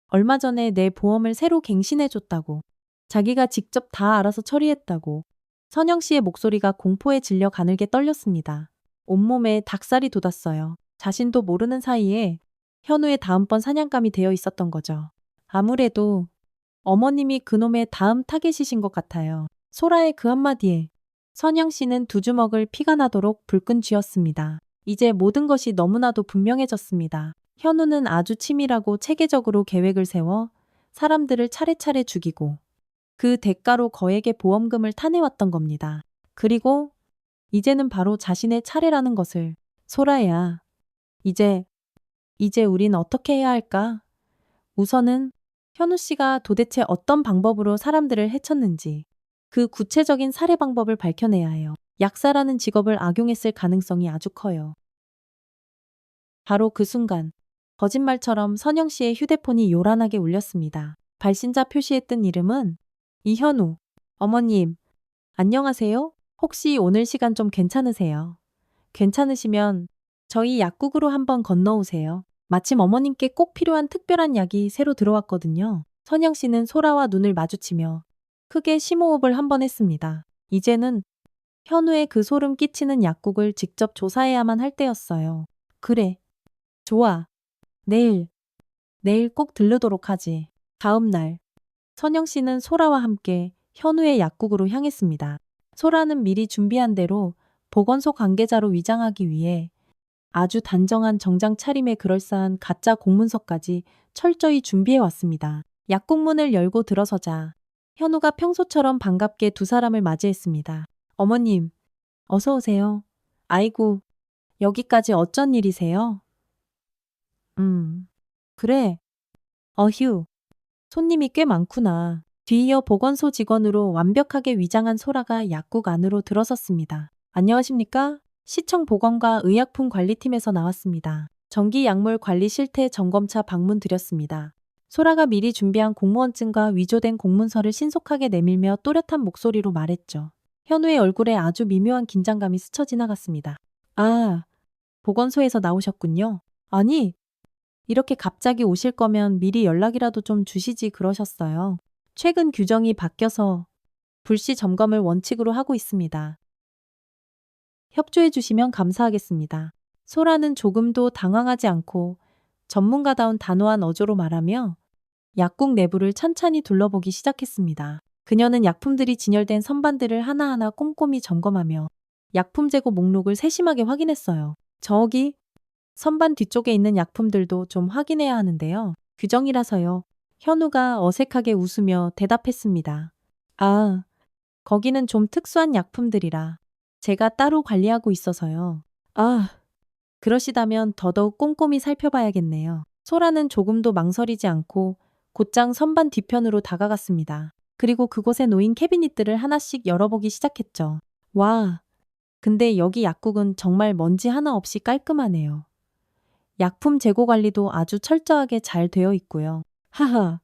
Speaker 1: 얼마 전에 내 보험을 새로 갱신해줬다고. 자기가 직접 다 알아서 처리했다고. 선영 씨의 목소리가 공포에 질려 가늘게 떨렸습니다. 온몸에 닭살이 돋았어요. 자신도 모르는 사이에 현우의 다음번 사냥감이 되어 있었던 거죠. 아무래도 어머님이 그놈의 다음 타겟이신 것 같아요. 소라의 그 한마디에 선영 씨는 두 주먹을 피가 나도록 불끈 쥐었습니다. 이제 모든 것이 너무나도 분명해졌습니다. 현우는 아주 치밀하고 체계적으로 계획을 세워 사람들을 차례차례 죽이고 그 대가로 거액의 보험금을 타내왔던 겁니다. 그리고 이제는 바로 자신의 차례라는 것을. 소라야, 이제 우린 어떻게 해야 할까? 우선은 현우 씨가 도대체 어떤 방법으로 사람들을 해쳤는지 그 구체적인 살해 방법을 밝혀내야 해요. 약사라는 직업을 악용했을 가능성이 아주 커요. 바로 그 순간 거짓말처럼 선영 씨의 휴대폰이 요란하게 울렸습니다. 발신자 표시에 뜬 이름은 이현우. 어머님, 안녕하세요? 혹시 오늘 시간 좀 괜찮으세요? 괜찮으시면 저희 약국으로 한번 건너오세요. 마침 어머님께 꼭 필요한 특별한 약이 새로 들어왔거든요. 선영 씨는 소라와 눈을 마주치며 크게 심호흡을 한번 했습니다. 이제는 현우의 그 소름 끼치는 약국을 직접 조사해야만 할 때였어요. 그래. 좋아. 내일 꼭 들르도록 하지. 다음 날, 선영 씨는 소라와 함께 현우의 약국으로 향했습니다. 소라는 미리 준비한 대로 보건소 관계자로 위장하기 위해 아주 단정한 정장 차림에 그럴싸한 가짜 공문서까지 철저히 준비해 왔습니다. 약국 문을 열고 들어서자 현우가 평소처럼 반갑게 두 사람을 맞이했습니다. 어머님, 어서 오세요. 아이고, 여기까지 어쩐 일이세요? 그래. 어휴, 손님이 꽤 많구나. 뒤이어 보건소 직원으로 완벽하게 위장한 소라가 약국 안으로 들어섰습니다. 안녕하십니까? 시청 보건과 의약품 관리팀에서 나왔습니다. 정기 약물 관리 실태 점검차 방문 드렸습니다. 소라가 미리 준비한 공무원증과 위조된 공문서를 신속하게 내밀며 또렷한 목소리로 말했죠. 현우의 얼굴에 아주 미묘한 긴장감이 스쳐 지나갔습니다. 아, 보건소에서 나오셨군요. 아니, 이렇게 갑자기 오실 거면 미리 연락이라도 좀 주시지 그러셨어요. 최근 규정이 바뀌어서 불시 점검을 원칙으로 하고 있습니다. 협조해 주시면 감사하겠습니다. 소라는 조금도 당황하지 않고 전문가다운 단호한 어조로 말하며 약국 내부를 찬찬히 둘러보기 시작했습니다. 그녀는 약품들이 진열된 선반들을 하나하나 꼼꼼히 점검하며 약품 재고 목록을 세심하게 확인했어요. 저기 선반 뒤쪽에 있는 약품들도 좀 확인해야 하는데요. 규정이라서요. 현우가 어색하게 웃으며 대답했습니다. 아, 거기는 좀 특수한 약품들이라 제가 따로 관리하고 있어서요. 아, 그러시다면 더더욱 꼼꼼히 살펴봐야겠네요. 소라는 조금도 망설이지 않고 곧장 선반 뒤편으로 다가갔습니다. 그리고 그곳에 놓인 캐비닛들을 하나씩 열어보기 시작했죠. 와, 근데 여기 약국은 정말 먼지 하나 없이 깔끔하네요. 약품 재고 관리도 아주 철저하게 잘 되어 있고요. 하하,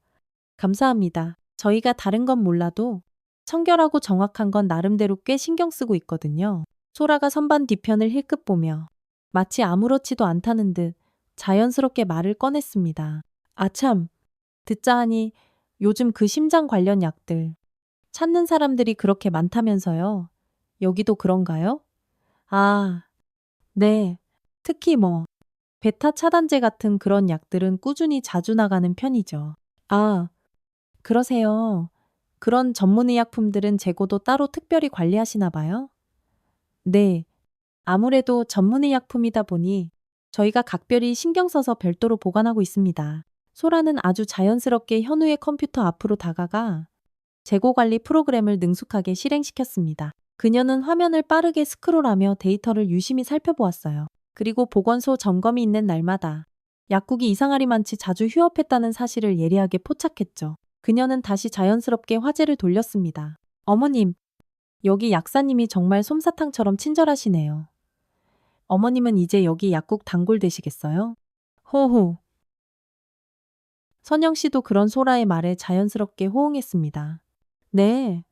Speaker 1: 감사합니다. 저희가 다른 건 몰라도 청결하고 정확한 건 나름대로 꽤 신경 쓰고 있거든요. 소라가 선반 뒤편을 힐끗 보며 마치 아무렇지도 않다는 듯 자연스럽게 말을 꺼냈습니다. 아참, 듣자 하니 요즘 그 심장 관련 약들 찾는 사람들이 그렇게 많다면서요. 여기도 그런가요? 아, 네. 특히 베타 차단제 같은 그런 약들은 꾸준히 자주 나가는 편이죠. 아, 그러세요. 그런 전문의약품들은 재고도 따로 특별히 관리하시나 봐요? 네. 아무래도 전문의약품이다 보니 저희가 각별히 신경 써서 별도로 보관하고 있습니다. 소라는 아주 자연스럽게 현우의 컴퓨터 앞으로 다가가 재고 관리 프로그램을 능숙하게 실행시켰습니다. 그녀는 화면을 빠르게 스크롤하며 데이터를 유심히 살펴보았어요. 그리고 보건소 점검이 있는 날마다 약국이 이상하리만치 자주 휴업했다는 사실을 예리하게 포착했죠. 그녀는 다시 자연스럽게 화제를 돌렸습니다. 어머님, 여기 약사님이 정말 솜사탕처럼 친절하시네요. 어머님은 이제 여기 약국 단골 되시겠어요? 호호. 선영 씨도 그런 소라의 말에 자연스럽게 호응했습니다. 네,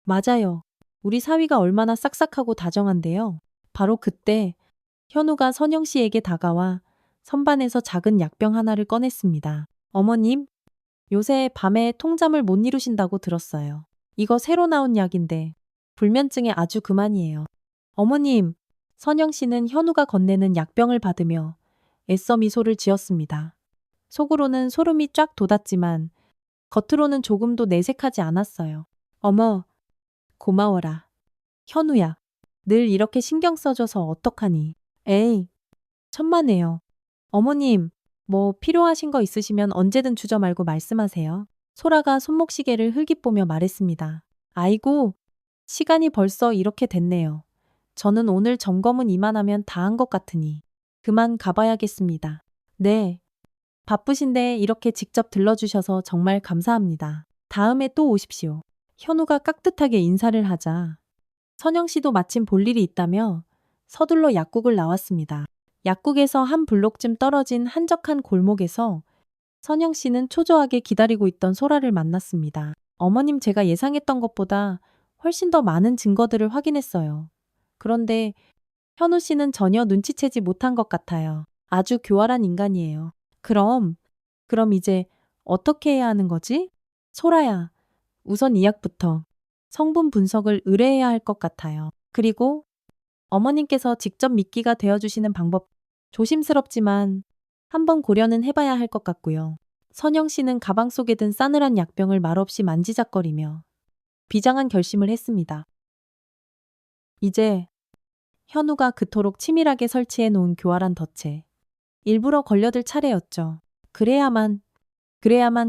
Speaker 1: 맞아요. 우리 사위가 얼마나 싹싹하고 다정한데요. 바로 그때 현우가 선영 씨에게 다가와 선반에서 작은 약병 하나를 꺼냈습니다. 어머님, 요새 밤에 통잠을 못 이루신다고 들었어요. 이거 새로 나온 약인데 불면증에 아주 그만이에요. 어머님, 선영 씨는 현우가 건네는 약병을 받으며 애써 미소를 지었습니다. 속으로는 소름이 쫙 돋았지만 겉으로는 조금도 내색하지 않았어요. 어머, 고마워라. 현우야, 늘 이렇게 신경 써줘서 어떡하니? 에이, 천만에요. 어머님, 뭐 필요하신 거 있으시면 언제든 주저 말고 말씀하세요. 소라가 손목시계를 흘깃보며 말했습니다. 아이고, 시간이 벌써 이렇게 됐네요. 저는 오늘 점검은 이만하면 다 한 것 같으니 그만 가봐야겠습니다. 네, 바쁘신데 이렇게 직접 들러주셔서 정말 감사합니다. 다음에 또 오십시오. 현우가 깍듯하게 인사를 하자 선영 씨도 마침 볼 일이 있다며 서둘러 약국을 나왔습니다. 약국에서 한 블록쯤 떨어진 한적한 골목에서 선영 씨는 초조하게 기다리고 있던 소라를 만났습니다. 어머님, 제가 예상했던 것보다 훨씬 더 많은 증거들을 확인했어요. 그런데 현우 씨는 전혀 눈치채지 못한 것 같아요. 아주 교활한 인간이에요. 그럼 이제 어떻게 해야 하는 거지? 소라야, 우선 이 약부터 성분 분석을 의뢰해야 할 것 같아요. 그리고 어머님께서 직접 미끼가 되어주시는 방법 조심스럽지만 한번 고려는 해봐야 할 것 같고요. 선영 씨는 가방 속에 든 싸늘한 약병을 말없이 만지작거리며 비장한 결심을 했습니다. 이제 현우가 그토록 치밀하게 설치해 놓은 교활한 덫에 일부러 걸려들 차례였죠. 그래야만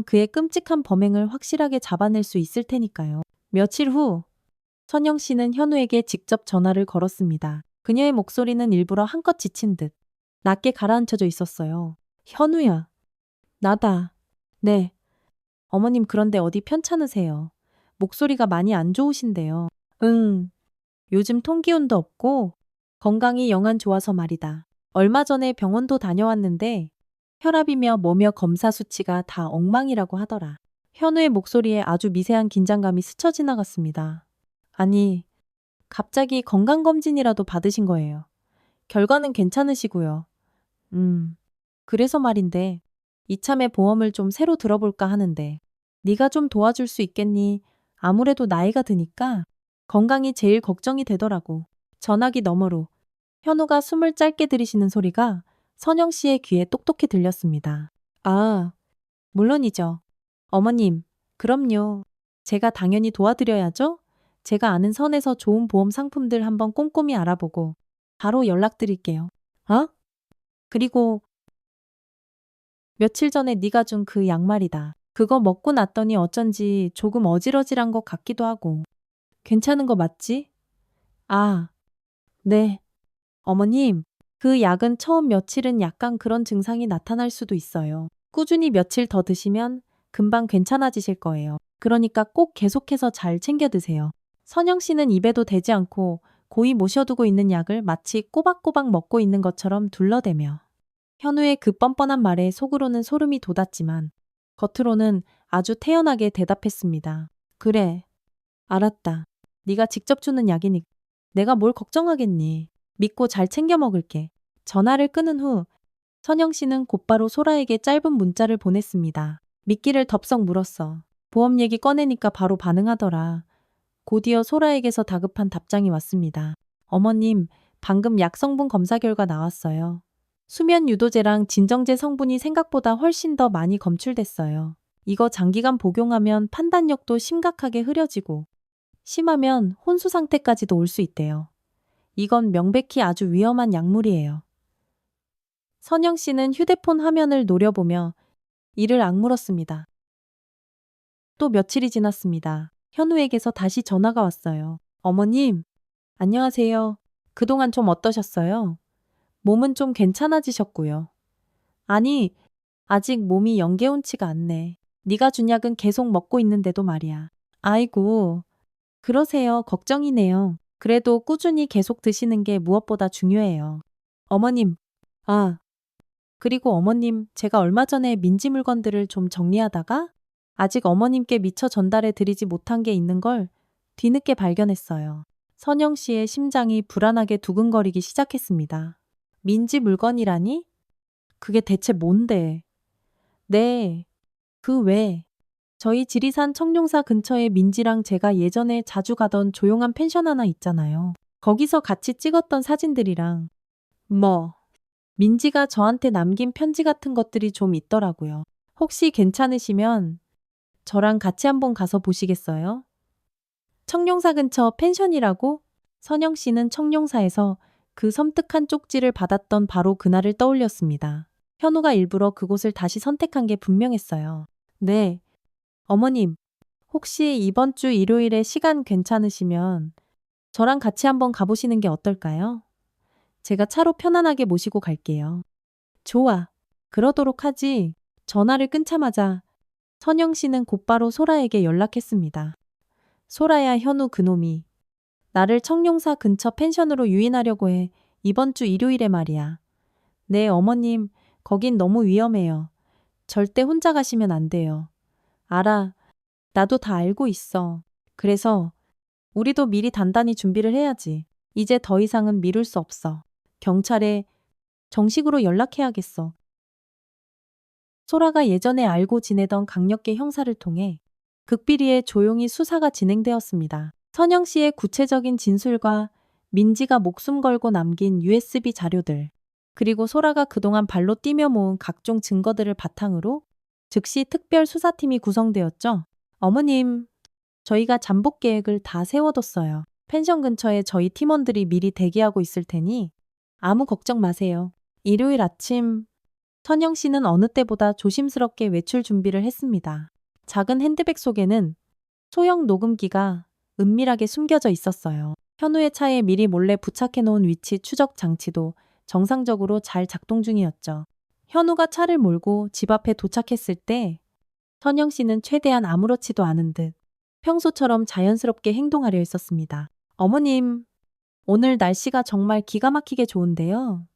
Speaker 1: 그의 끔찍한 범행을 확실하게 잡아낼 수 있을 테니까요. 며칠 후 선영 씨는 현우에게 직접 전화를 걸었습니다. 그녀의 목소리는 일부러 한껏 지친 듯 낮게 가라앉혀져 있었어요. 현우야, 나다. 네. 어머님, 그런데 어디 편찮으세요? 목소리가 많이 안 좋으신데요. 응. 요즘 통기운도 없고 건강이 영 안 좋아서 말이다. 얼마 전에 병원도 다녀왔는데 혈압이며 뭐며 검사 수치가 다 엉망이라고 하더라. 현우의 목소리에 아주 미세한 긴장감이 스쳐 지나갔습니다. 아니, 갑자기 건강검진이라도 받으신 거예요. 결과는 괜찮으시고요. 그래서 말인데 이참에 보험을 좀 새로 들어볼까 하는데 네가 좀 도와줄 수 있겠니? 아무래도 나이가 드니까 건강이 제일 걱정이 되더라고. 전화기 너머로 현우가 숨을 짧게 들이쉬는 소리가 선영 씨의 귀에 똑똑히 들렸습니다. 아, 물론이죠. 어머님, 그럼요. 제가 당연히 도와드려야죠. 제가 아는 선에서 좋은 보험 상품들 한번 꼼꼼히 알아보고 바로 연락드릴게요. 어? 그리고 며칠 전에 네가 준 그 양말이다. 그거 먹고 났더니 어쩐지 조금 어질어질한 것 같기도 하고. 괜찮은 거 맞지? 아, 네. 어머님, 그 약은 처음 며칠은 약간 그런 증상이 나타날 수도 있어요. 꾸준히 며칠 더 드시면 금방 괜찮아지실 거예요. 그러니까 꼭 계속해서 잘 챙겨 드세요. 선영 씨는 입에도 대지 않고 고이 모셔두고 있는 약을 마치 꼬박꼬박 먹고 있는 것처럼 둘러대며 현우의 그 뻔뻔한 말에 속으로는 소름이 돋았지만 겉으로는 아주 태연하게 대답했습니다. 그래, 알았다. 네가 직접 주는 약이니 내가 뭘 걱정하겠니. 믿고 잘 챙겨 먹을게. 전화를 끊은 후 선영 씨는 곧바로 소라에게 짧은 문자를 보냈습니다. 미끼를 덥석 물었어. 보험 얘기 꺼내니까 바로 반응하더라. 곧이어 소라에게서 다급한 답장이 왔습니다. 어머님, 방금 약 성분 검사 결과 나왔어요. 수면 유도제랑 진정제 성분이 생각보다 훨씬 더 많이 검출됐어요. 이거 장기간 복용하면 판단력도 심각하게 흐려지고 심하면 혼수 상태까지도 올 수 있대요. 이건 명백히 아주 위험한 약물이에요. 선영 씨는 휴대폰 화면을 노려보며 이를 악물었습니다. 또 며칠이 지났습니다. 현우에게서 다시 전화가 왔어요. 어머님, 안녕하세요. 그동안 좀 어떠셨어요? 몸은 좀 괜찮아지셨고요. 아니, 아직 몸이 영계온치가 않네. 네가 준 약은 계속 먹고 있는데도 말이야. 아이고, 그러세요. 걱정이네요. 그래도 꾸준히 계속 드시는 게 무엇보다 중요해요. 어머님, 아, 그리고 어머님, 제가 얼마 전에 민지 물건들을 좀 정리하다가 아직 어머님께 미처 전달해 드리지 못한 게 있는 걸 뒤늦게 발견했어요. 선영 씨의 심장이 불안하게 두근거리기 시작했습니다. 민지 물건이라니? 그게 대체 뭔데? 네, 그 외. 저희 지리산 청룡사 근처에 민지랑 제가 예전에 자주 가던 조용한 펜션 하나 있잖아요. 거기서 같이 찍었던 사진들이랑 뭐 민지가 저한테 남긴 편지 같은 것들이 좀 있더라고요. 혹시 괜찮으시면 저랑 같이 한번 가서 보시겠어요? 청룡사 근처 펜션이라고? 선영 씨는 청룡사에서 그 섬뜩한 쪽지를 받았던 바로 그날을 떠올렸습니다. 현우가 일부러 그곳을 다시 선택한 게 분명했어요. 네, 어머님, 혹시 이번 주 일요일에 시간 괜찮으시면 저랑 같이 한번 가보시는 게 어떨까요? 제가 차로 편안하게 모시고 갈게요. 좋아. 그러도록 하지. 전화를 끊자마자 선영 씨는 곧바로 소라에게 연락했습니다. 소라야, 현우 그놈이 나를 청룡사 근처 펜션으로 유인하려고 해. 이번 주 일요일에 말이야. 네, 어머님, 거긴 너무 위험해요. 절대 혼자 가시면 안 돼요. 알아. 나도 다 알고 있어. 그래서 우리도 미리 단단히 준비를 해야지. 이제 더 이상은 미룰 수 없어. 경찰에 정식으로 연락해야겠어. 소라가 예전에 알고 지내던 강력계 형사를 통해 극비리에 조용히 수사가 진행되었습니다. 선영 씨의 구체적인 진술과 민지가 목숨 걸고 남긴 USB 자료들, 그리고 소라가 그동안 발로 뛰며 모은 각종 증거들을 바탕으로 즉시 특별 수사팀이 구성되었죠. 어머님, 저희가 잠복 계획을 다 세워뒀어요. 펜션 근처에 저희 팀원들이 미리 대기하고 있을 테니 아무 걱정 마세요. 일요일 아침 선영 씨는 어느 때보다 조심스럽게 외출 준비를 했습니다. 작은 핸드백 속에는 소형 녹음기가 은밀하게 숨겨져 있었어요. 현우의 차에 미리 몰래 부착해 놓은 위치 추적 장치도 정상적으로 잘 작동 중이었죠. 현우가 차를 몰고 집 앞에 도착했을 때 선영 씨는 최대한 아무렇지도 않은 듯 평소처럼 자연스럽게 행동하려 했었습니다. 어머님, 오늘 날씨가 정말 기가 막히게 좋은데요.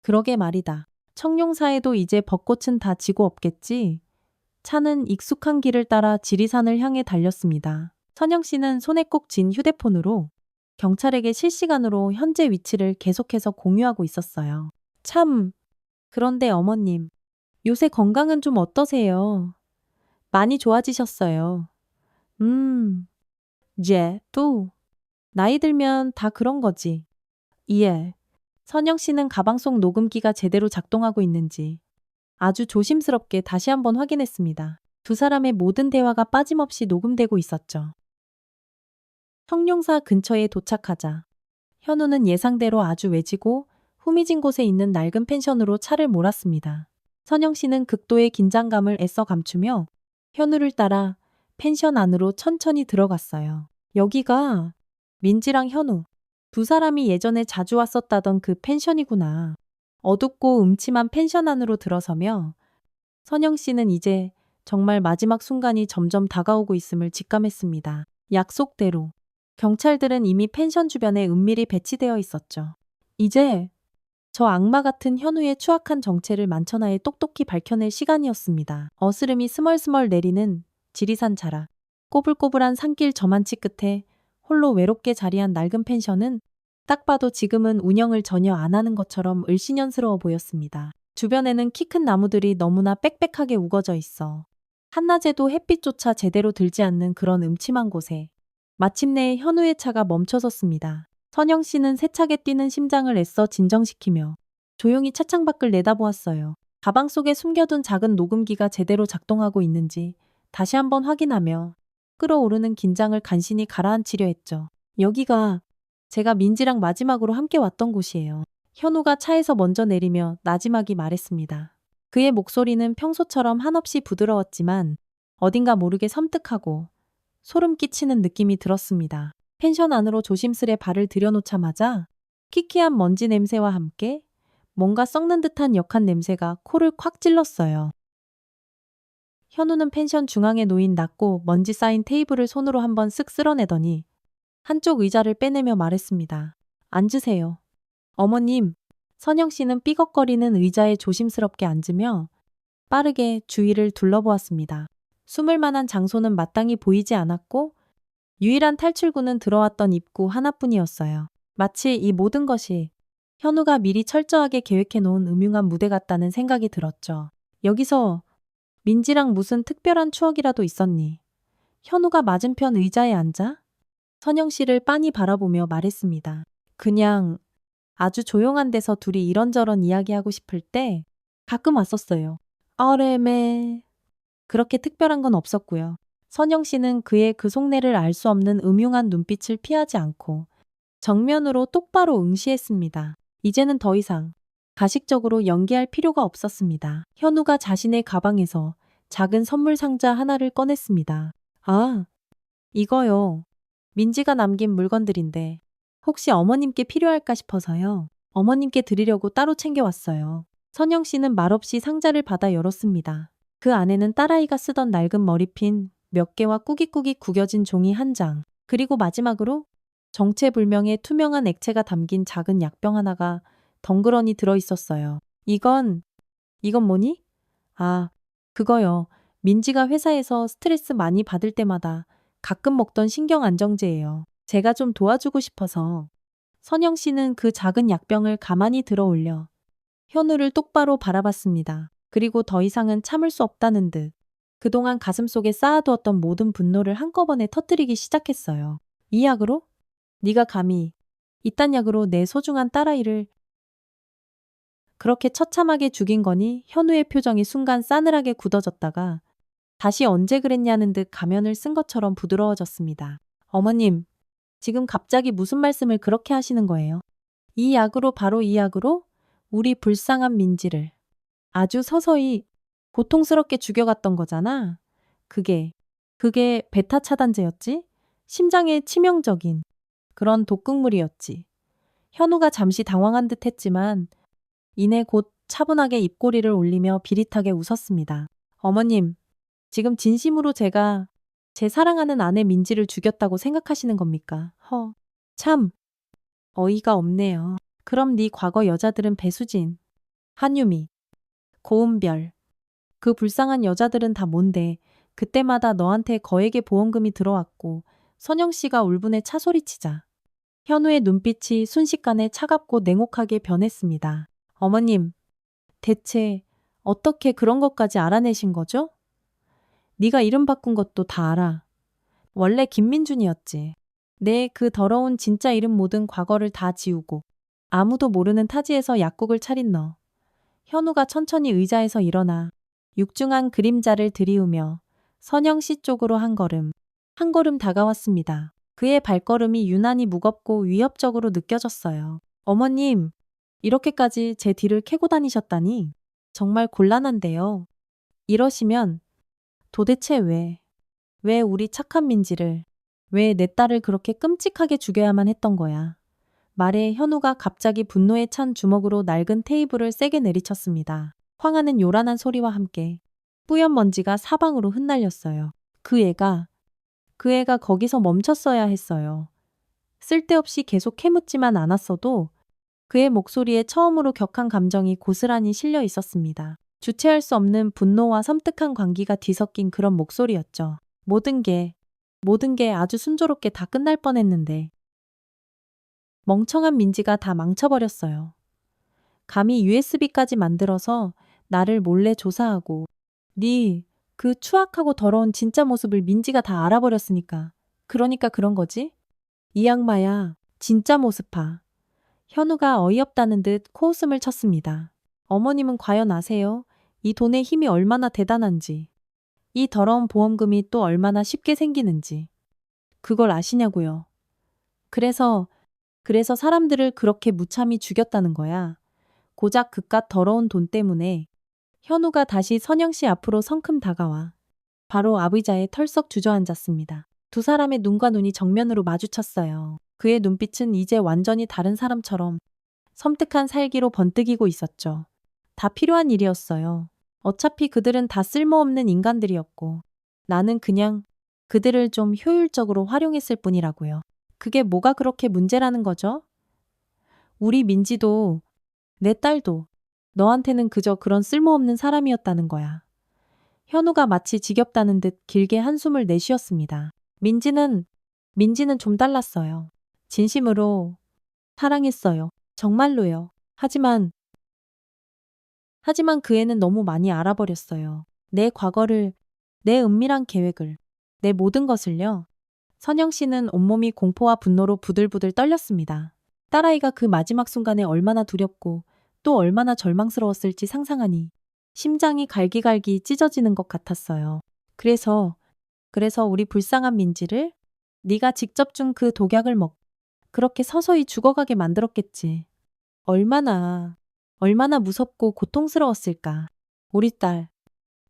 Speaker 1: 그러게 말이다. 청룡사에도 이제 벚꽃은 다 지고 없겠지? 차는 익숙한 길을 따라 지리산을 향해 달렸습니다. 선영 씨는 손에 꼭 쥔 휴대폰으로 경찰에게 실시간으로 현재 위치를 계속해서 공유하고 있었어요. 참, 그런데 어머님, 요새 건강은 좀 어떠세요? 많이 좋아지셨어요. 또, 나이 들면 다 그런 거지. 예. 선영 씨는 가방 속 녹음기가 제대로 작동하고 있는지 아주 조심스럽게 다시 한번 확인했습니다. 두 사람의 모든 대화가 빠짐없이 녹음되고 있었죠. 형용사 근처에 도착하자 현우는 예상대로 아주 외지고 후미진 곳에 있는 낡은 펜션으로 차를 몰았습니다. 선영 씨는 극도의 긴장감을 애써 감추며 현우를 따라 펜션 안으로 천천히 들어갔어요. 여기가 민지랑 현우 두 사람이 예전에 자주 왔었다던 그 펜션이구나. 어둡고 음침한 펜션 안으로 들어서며 선영 씨는 이제 정말 마지막 순간이 점점 다가오고 있음을 직감했습니다. 약속대로 경찰들은 이미 펜션 주변에 은밀히 배치되어 있었죠. 이제 저 악마 같은 현우의 추악한 정체를 만천하에 똑똑히 밝혀낼 시간이었습니다. 어스름이 스멀스멀 내리는 지리산 자락, 꼬불꼬불한 산길 저만치 끝에 홀로 외롭게 자리한 낡은 펜션은 딱 봐도 지금은 운영을 전혀 안 하는 것처럼 을씨년스러워 보였습니다. 주변에는 키 큰 나무들이 너무나 빽빽하게 우거져 있어 한낮에도 햇빛조차 제대로 들지 않는 그런 음침한 곳에 마침내 현우의 차가 멈춰섰습니다. 선영 씨는 세차게 뛰는 심장을 애써 진정시키며 조용히 차창 밖을 내다보았어요. 가방 속에 숨겨둔 작은 녹음기가 제대로 작동하고 있는지 다시 한번 확인하며 끓어오르는 긴장을 간신히 가라앉히려 했죠. 여기가 제가 민지랑 마지막으로 함께 왔던 곳이에요. 현우가 차에서 먼저 내리며 나지막이 말했습니다. 그의 목소리는 평소처럼 한없이 부드러웠지만 어딘가 모르게 섬뜩하고 소름 끼치는 느낌이 들었습니다. 펜션 안으로 조심스레 발을 들여놓자마자 키키한 먼지 냄새와 함께 뭔가 썩는 듯한 역한 냄새가 코를 콱 찔렀어요. 현우는 펜션 중앙에 놓인 낮고 먼지 쌓인 테이블을 손으로 한번 쓱 쓸어내더니 한쪽 의자를 빼내며 말했습니다. 앉으세요. 어머님, 선영 씨는 삐걱거리는 의자에 조심스럽게 앉으며 빠르게 주위를 둘러보았습니다. 숨을 만한 장소는 마땅히 보이지 않았고 유일한 탈출구는 들어왔던 입구 하나뿐이었어요. 마치 이 모든 것이 현우가 미리 철저하게 계획해 놓은 음흉한 무대 같다는 생각이 들었죠. 여기서 민지랑 무슨 특별한 추억이라도 있었니? 현우가 맞은편 의자에 앉아 선영 씨를 빤히 바라보며 말했습니다. 그냥 아주 조용한 데서 둘이 이런저런 이야기하고 싶을 때 가끔 왔었어요. 어레메. 그렇게 특별한 건 없었고요. 선영 씨는 그의 그 속내를 알 수 없는 음흉한 눈빛을 피하지 않고 정면으로 똑바로 응시했습니다. 이제는 더 이상 가식적으로 연기할 필요가 없었습니다. 현우가 자신의 가방에서 작은 선물 상자 하나를 꺼냈습니다. 아, 이거요. 민지가 남긴 물건들인데 혹시 어머님께 필요할까 싶어서요. 어머님께 드리려고 따로 챙겨왔어요. 선영 씨는 말없이 상자를 받아 열었습니다. 그 안에는 딸아이가 쓰던 낡은 머리핀 몇 개와 꾸깃꾸깃 구겨진 종이 한 장, 그리고 마지막으로 정체불명의 투명한 액체가 담긴 작은 약병 하나가 덩그러니 들어있었어요. 이건 뭐니? 아, 그거요. 민지가 회사에서 스트레스 많이 받을 때마다 가끔 먹던 신경 안정제예요. 제가 좀 도와주고 싶어서. 선영 씨는 그 작은 약병을 가만히 들어 올려 현우를 똑바로 바라봤습니다. 그리고 더 이상은 참을 수 없다는 듯 그동안 가슴속에 쌓아두었던 모든 분노를 한꺼번에 터뜨리기 시작했어요. 이 약으로? 네가 감히 이딴 약으로 내 소중한 딸아이를 그렇게 처참하게 죽인 거니? 현우의 표정이 순간 싸늘하게 굳어졌다가 다시 언제 그랬냐는 듯 가면을 쓴 것처럼 부드러워졌습니다. 어머님, 지금 갑자기 무슨 말씀을 그렇게 하시는 거예요? 이 약으로, 바로 이 약으로 우리 불쌍한 민지를 아주 서서히 고통스럽게 죽여갔던 거잖아. 그게 베타 차단제였지? 심장에 치명적인 그런 독극물이었지. 현우가 잠시 당황한 듯 했지만 이내 곧 차분하게 입꼬리를 올리며 비릿하게 웃었습니다. 어머님, 지금 진심으로 제가 제 사랑하는 아내 민지를 죽였다고 생각하시는 겁니까? 참 어이가 없네요. 그럼 네 과거 여자들은 배수진, 한유미, 고은별, 그 불쌍한 여자들은 다 뭔데 그때마다 너한테 거액의 보험금이 들어왔고 선영 씨가 울분에 차소리치자 현우의 눈빛이 순식간에 차갑고 냉혹하게 변했습니다. 어머님, 대체 어떻게 그런 것까지 알아내신 거죠? 네가 이름 바꾼 것도 다 알아. 원래 김민준이었지. 내 그 더러운 진짜 이름 모든 과거를 다 지우고 아무도 모르는 타지에서 약국을 차린 너. 현우가 천천히 의자에서 일어나 육중한 그림자를 들이우며 선영 씨 쪽으로 한 걸음 다가왔습니다. 그의 발걸음이 유난히 무겁고 위협적으로 느껴졌어요. 어머님, 이렇게까지 제 뒤를 캐고 다니셨다니 정말 곤란한데요. 이러시면 도대체 왜 우리 착한 민지를, 왜 내 딸을 그렇게 끔찍하게 죽여야만 했던 거야. 말에 현우가 갑자기 분노에 찬 주먹으로 낡은 테이블을 세게 내리쳤습니다. 황하는 요란한 소리와 함께 뿌연 먼지가 사방으로 흩날렸어요. 그 애가 거기서 멈췄어야 했어요. 쓸데없이 계속 캐묻지만 않았어도 그의 목소리에 처음으로 격한 감정이 고스란히 실려 있었습니다. 주체할 수 없는 분노와 섬뜩한 광기가 뒤섞인 그런 목소리였죠. 모든 게 아주 순조롭게 다 끝날 뻔했는데 멍청한 민지가 다 망쳐버렸어요. 감히 USB까지 만들어서 나를 몰래 조사하고 그 추악하고 더러운 진짜 모습을 민지가 다 알아버렸으니까. 그러니까 그런 거지? 이 악마야, 진짜 모습파. 현우가 어이없다는 듯 코웃음을 쳤습니다. 어머님은 과연 아세요? 이 돈의 힘이 얼마나 대단한지. 이 더러운 보험금이 또 얼마나 쉽게 생기는지. 그걸 아시냐고요. 그래서 사람들을 그렇게 무참히 죽였다는 거야. 고작 그깟 더러운 돈 때문에. 현우가 다시 선영 씨 앞으로 성큼 다가와 바로 앞의자에 털썩 주저앉았습니다. 두 사람의 눈과 눈이 정면으로 마주쳤어요. 그의 눈빛은 이제 완전히 다른 사람처럼 섬뜩한 살기로 번뜩이고 있었죠. 다 필요한 일이었어요. 어차피 그들은 다 쓸모없는 인간들이었고 나는 그냥 그들을 좀 효율적으로 활용했을 뿐이라고요. 그게 뭐가 그렇게 문제라는 거죠? 우리 민지도 내 딸도 너한테는 그저 그런 쓸모없는 사람이었다는 거야. 현우가 마치 지겹다는 듯 길게 한숨을 내쉬었습니다. 민지는 좀 달랐어요. 진심으로 사랑했어요. 정말로요. 하지만 그 애는 너무 많이 알아버렸어요. 내 과거를, 내 은밀한 계획을, 내 모든 것을요. 선영 씨는 온몸이 공포와 분노로 부들부들 떨렸습니다. 딸아이가 그 마지막 순간에 얼마나 두렵고 또 얼마나 절망스러웠을지 상상하니 심장이 갈기갈기 찢어지는 것 같았어요. 그래서 우리 불쌍한 민지를 네가 직접 준 그 독약을 그렇게 서서히 죽어가게 만들었겠지. 얼마나 무섭고 고통스러웠을까. 우리 딸.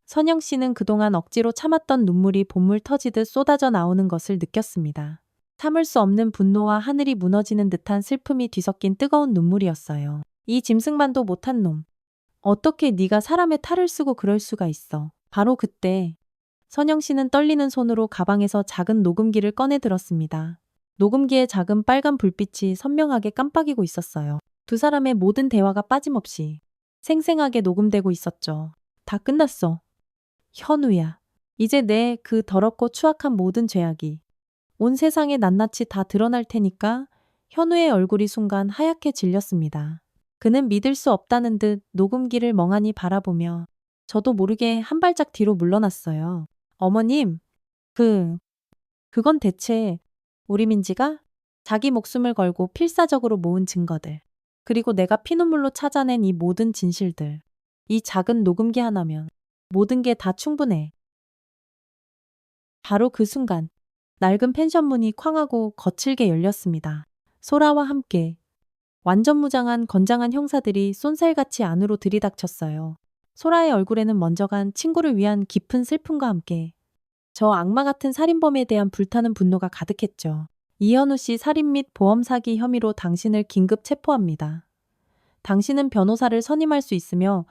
Speaker 1: 선영 씨는 그동안 억지로 참았던 눈물이 본물 터지듯 쏟아져 나오는 것을 느꼈습니다. 참을 수 없는 분노와 하늘이 무너지는 듯한 슬픔이 뒤섞인 뜨거운 눈물이었어요. 이 짐승만도 못한 놈. 어떻게 네가 사람의 탈을 쓰고 그럴 수가 있어. 바로 그때 선영 씨는 떨리는 손으로 가방에서 작은 녹음기를 꺼내 들었습니다. 녹음기의 작은 빨간 불빛이 선명하게 깜빡이고 있었어요. 두 사람의 모든 대화가 빠짐없이 생생하게 녹음되고 있었죠. 다 끝났어. 현우야. 이제 내 그 더럽고 추악한 모든 죄악이 온 세상에 낱낱이 다 드러날 테니까. 현우의 얼굴이 순간 하얗게 질렸습니다. 그는 믿을 수 없다는 듯 녹음기를 멍하니 바라보며 저도 모르게 한 발짝 뒤로 물러났어요. 어머님, 그건 대체 우리 민지가 자기 목숨을 걸고 필사적으로 모은 증거들, 그리고 내가 피눈물로 찾아낸 이 모든 진실들, 이 작은 녹음기 하나면 모든 게 다 충분해. 바로 그 순간 낡은 펜션 문이 쾅 하고 거칠게 열렸습니다. 소라와 함께 완전 무장한 건장한 형사들이 쏜살같이 안으로 들이닥쳤어요. 소라의 얼굴에는 먼저 간 친구를 위한 깊은 슬픔과 함께 저 악마 같은 살인범에 대한 불타는 분노가 가득했죠. 이현우 씨 살인 및 보험 사기 혐의로 당신을 긴급 체포합니다. 당신은 변호사를 선임할 수 있으며.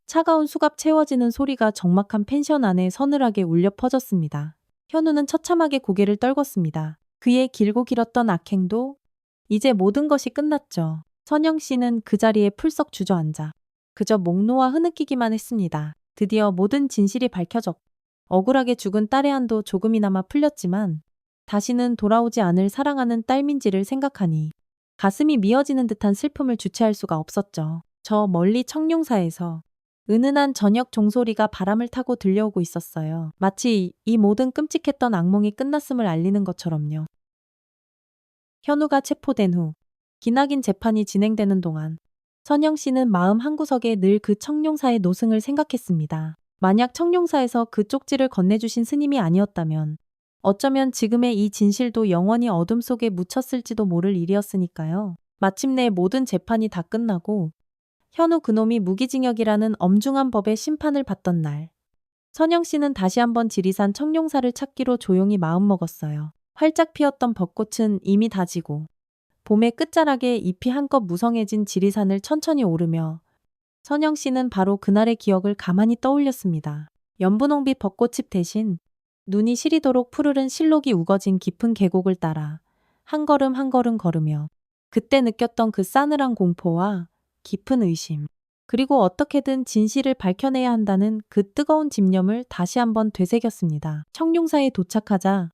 Speaker 1: 차가운 수갑 채워지는 소리가 적막한 펜션 안에 서늘하게 울려 퍼졌습니다. 현우는 처참하게 고개를 떨궜습니다. 그의 길고 길었던 악행도 이제 모든 것이 끝났죠. 선영 씨는 그 자리에 풀썩 주저앉아 그저 목 놓아 흐느끼기만 했습니다. 드디어 모든 진실이 밝혀졌고 억울하게 죽은 딸의 한도 조금이나마 풀렸지만 다시는 돌아오지 않을 사랑하는 딸 민지를 생각하니 가슴이 미어지는 듯한 슬픔을 주체할 수가 없었죠. 저 멀리 청룡사에서 은은한 저녁 종소리가 바람을 타고 들려오고 있었어요. 마치 이 모든 끔찍했던 악몽이 끝났음을 알리는 것처럼요. 현우가 체포된 후 기나긴 재판이 진행되는 동안 선영 씨는 마음 한구석에 늘 그 청룡사의 노승을 생각했습니다. 만약 청룡사에서 그 쪽지를 건네주신 스님이 아니었다면 어쩌면 지금의 이 진실도 영원히 어둠 속에 묻혔을지도 모를 일이었으니까요. 마침내 모든 재판이 다 끝나고 현우 그놈이 무기징역이라는 엄중한 법의 심판을 받던 날, 선영 씨는 다시 한번 지리산 청룡사를 찾기로 조용히 마음먹었어요. 활짝 피었던 벚꽃은 이미 다 지고 봄의 끝자락에 잎이 한껏 무성해진 지리산을 천천히 오르며 선영 씨는 바로 그날의 기억을 가만히 떠올렸습니다. 연분홍빛 벚꽃잎 대신 눈이 시리도록 푸르른 실록이 우거진 깊은 계곡을 따라 한 걸음 한 걸음 걸으며 그때 느꼈던 그 싸늘한 공포와 깊은 의심, 그리고 어떻게든 진실을 밝혀내야 한다는 그 뜨거운 집념을 다시 한번 되새겼습니다. 청룡사에 도착하자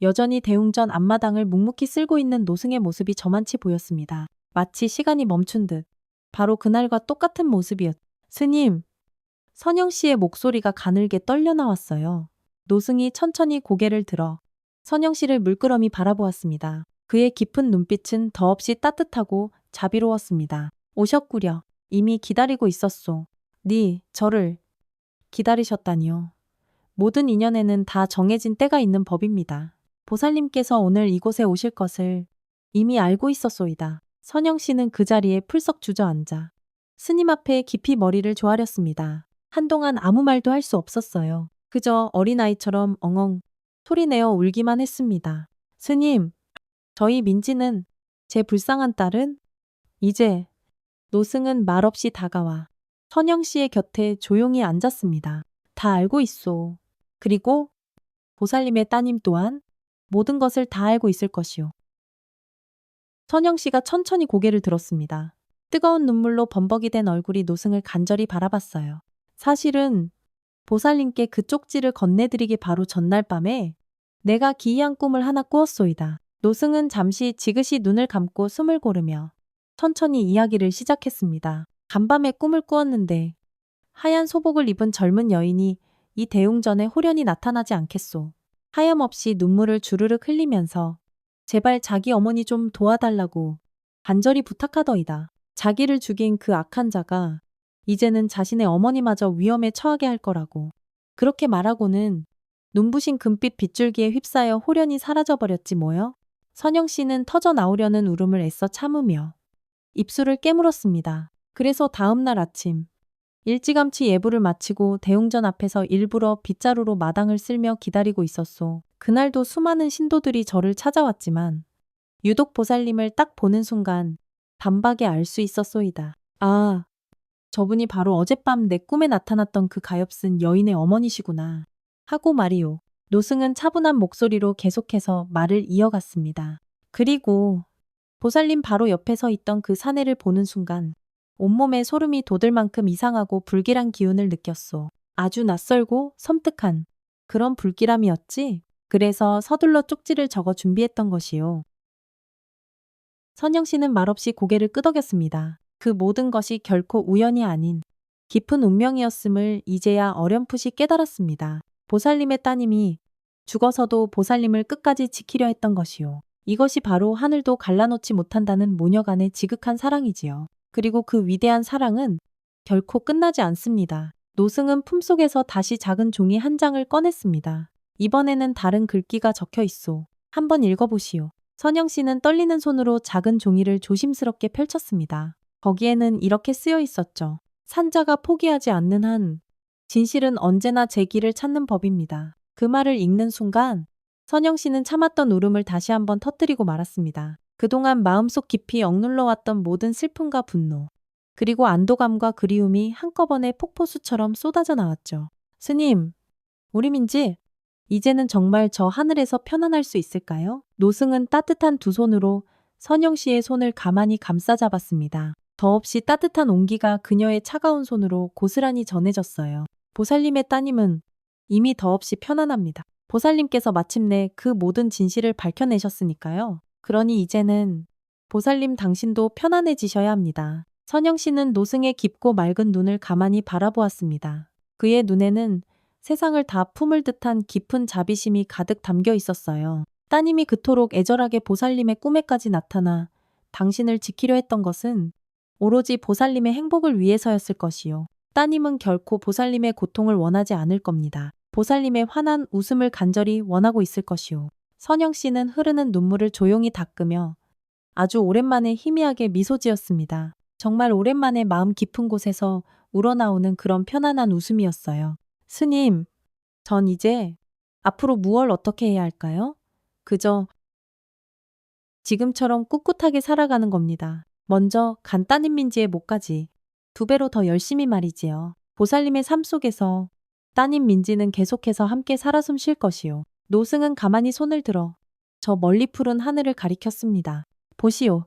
Speaker 1: 여전히 대웅전 앞마당을 묵묵히 쓸고 있는 노승의 모습이 저만치 보였습니다. 마치 시간이 멈춘 듯 바로 그날과 똑같은 모습이었. 스님, 선영 씨의 목소리가 가늘게 떨려 나왔어요. 노승이 천천히 고개를 들어 선영 씨를 물끄러미 바라보았습니다. 그의 깊은 눈빛은 더없이 따뜻하고 자비로웠습니다. 오셨구려. 이미 기다리고 있었소. 저를 기다리셨다니요. 모든 인연에는 다 정해진 때가 있는 법입니다. 보살님께서 오늘 이곳에 오실 것을 이미 알고 있었소이다. 선영 씨는 그 자리에 풀썩 주저앉아 스님 앞에 깊이 머리를 조아렸습니다. 한동안 아무 말도 할 수 없었어요. 그저 어린아이처럼 엉엉 소리내어 울기만 했습니다. 스님, 저희 민지는, 제 불쌍한 딸은 이제. 노승은 말없이 다가와 선영 씨의 곁에 조용히 앉았습니다. 다 알고 있소. 그리고 보살님의 따님 또한 모든 것을 다 알고 있을 것이오. 선영 씨가 천천히 고개를 들었습니다. 뜨거운 눈물로 범벅이 된 얼굴이 노승을 간절히 바라봤어요. 사실은 보살님께 그 쪽지를 건네드리기 바로 전날 밤에 내가 기이한 꿈을 하나 꾸었소이다. 노승은 잠시 지그시 눈을 감고 숨을 고르며 천천히 이야기를 시작했습니다. 간밤에 꿈을 꾸었는데 하얀 소복을 입은 젊은 여인이 이 대웅전에 홀연히 나타나지 않겠소. 하염없이 눈물을 주르륵 흘리면서 제발 자기 어머니 좀 도와달라고 간절히 부탁하더이다. 자기를 죽인 그 악한 자가 이제는 자신의 어머니마저 위험에 처하게 할 거라고. 그렇게 말하고는 눈부신 금빛 빗줄기에 휩싸여 홀연히 사라져버렸지 뭐요? 선영 씨는 터져 나오려는 울음을 애써 참으며 입술을 깨물었습니다. 그래서 다음 날 아침 일찌감치 예불을 마치고 대웅전 앞에서 일부러 빗자루로 마당을 쓸며 기다리고 있었소. 그날도 수많은 신도들이 저를 찾아왔지만 유독 보살님을 딱 보는 순간 단박에 알 수 있었소이다. 아, 저분이 바로 어젯밤 내 꿈에 나타났던 그 가엾은 여인의 어머니시구나 하고 말이오. 노승은 차분한 목소리로 계속해서 말을 이어갔습니다. 그리고 보살님 바로 옆에 서 있던 그 사내를 보는 순간 온몸에 소름이 돋을 만큼 이상하고 불길한 기운을 느꼈소. 아주 낯설고 섬뜩한 그런 불길함이었지. 그래서 서둘러 쪽지를 적어 준비했던 것이요. 선영 씨는 말없이 고개를 끄덕였습니다. 그 모든 것이 결코 우연이 아닌 깊은 운명이었음을 이제야 어렴풋이 깨달았습니다. 보살님의 따님이 죽어서도 보살님을 끝까지 지키려 했던 것이요. 이것이 바로 하늘도 갈라놓지 못한다는 모녀간의 지극한 사랑이지요. 그리고 그 위대한 사랑은 결코 끝나지 않습니다. 노승은 품속에서 다시 작은 종이 한 장을 꺼냈습니다. 이번에는 다른 글귀가 적혀 있소. 한번 읽어보시오. 선영 씨는 떨리는 손으로 작은 종이를 조심스럽게 펼쳤습니다. 거기에는 이렇게 쓰여 있었죠. 산자가 포기하지 않는 한 진실은 언제나 제 길을 찾는 법입니다. 그 말을 읽는 순간 선영 씨는 참았던 울음을 다시 한번 터뜨리고 말았습니다. 그동안 마음속 깊이 억눌러왔던 모든 슬픔과 분노, 그리고 안도감과 그리움이 한꺼번에 폭포수처럼 쏟아져 나왔죠. 스님, 우리 민지, 이제는 정말 저 하늘에서 편안할 수 있을까요? 노승은 따뜻한 두 손으로 선영 씨의 손을 가만히 감싸 잡았습니다. 더없이 따뜻한 온기가 그녀의 차가운 손으로 고스란히 전해졌어요. 보살님의 따님은 이미 더없이 편안합니다. 보살님께서 마침내 그 모든 진실을 밝혀내셨으니까요. 그러니 이제는 보살님 당신도 편안해지셔야 합니다. 선영 씨는 노승의 깊고 맑은 눈을 가만히 바라보았습니다. 그의 눈에는 세상을 다 품을 듯한 깊은 자비심이 가득 담겨 있었어요. 따님이 그토록 애절하게 보살님의 꿈에까지 나타나 당신을 지키려 했던 것은 오로지 보살님의 행복을 위해서였을 것이요. 따님은 결코 보살님의 고통을 원하지 않을 겁니다. 보살님의 환한 웃음을 간절히 원하고 있을 것이오. 선영 씨는 흐르는 눈물을 조용히 닦으며 아주 오랜만에 희미하게 미소 지었습니다. 정말 오랜만에 마음 깊은 곳에서 우러나오는 그런 편안한 웃음이었어요. 스님, 전 이제 앞으로 무얼 어떻게 해야 할까요? 그저 지금처럼 꿋꿋하게 살아가는 겁니다. 먼저 간따님 민지의 목까지 2배로 더 열심히 말이지요. 보살님의 삶 속에서 따님 민지는 계속해서 함께 살아 숨 쉴 것이요. 노승은 가만히 손을 들어 저 멀리 푸른 하늘을 가리켰습니다. 보시오.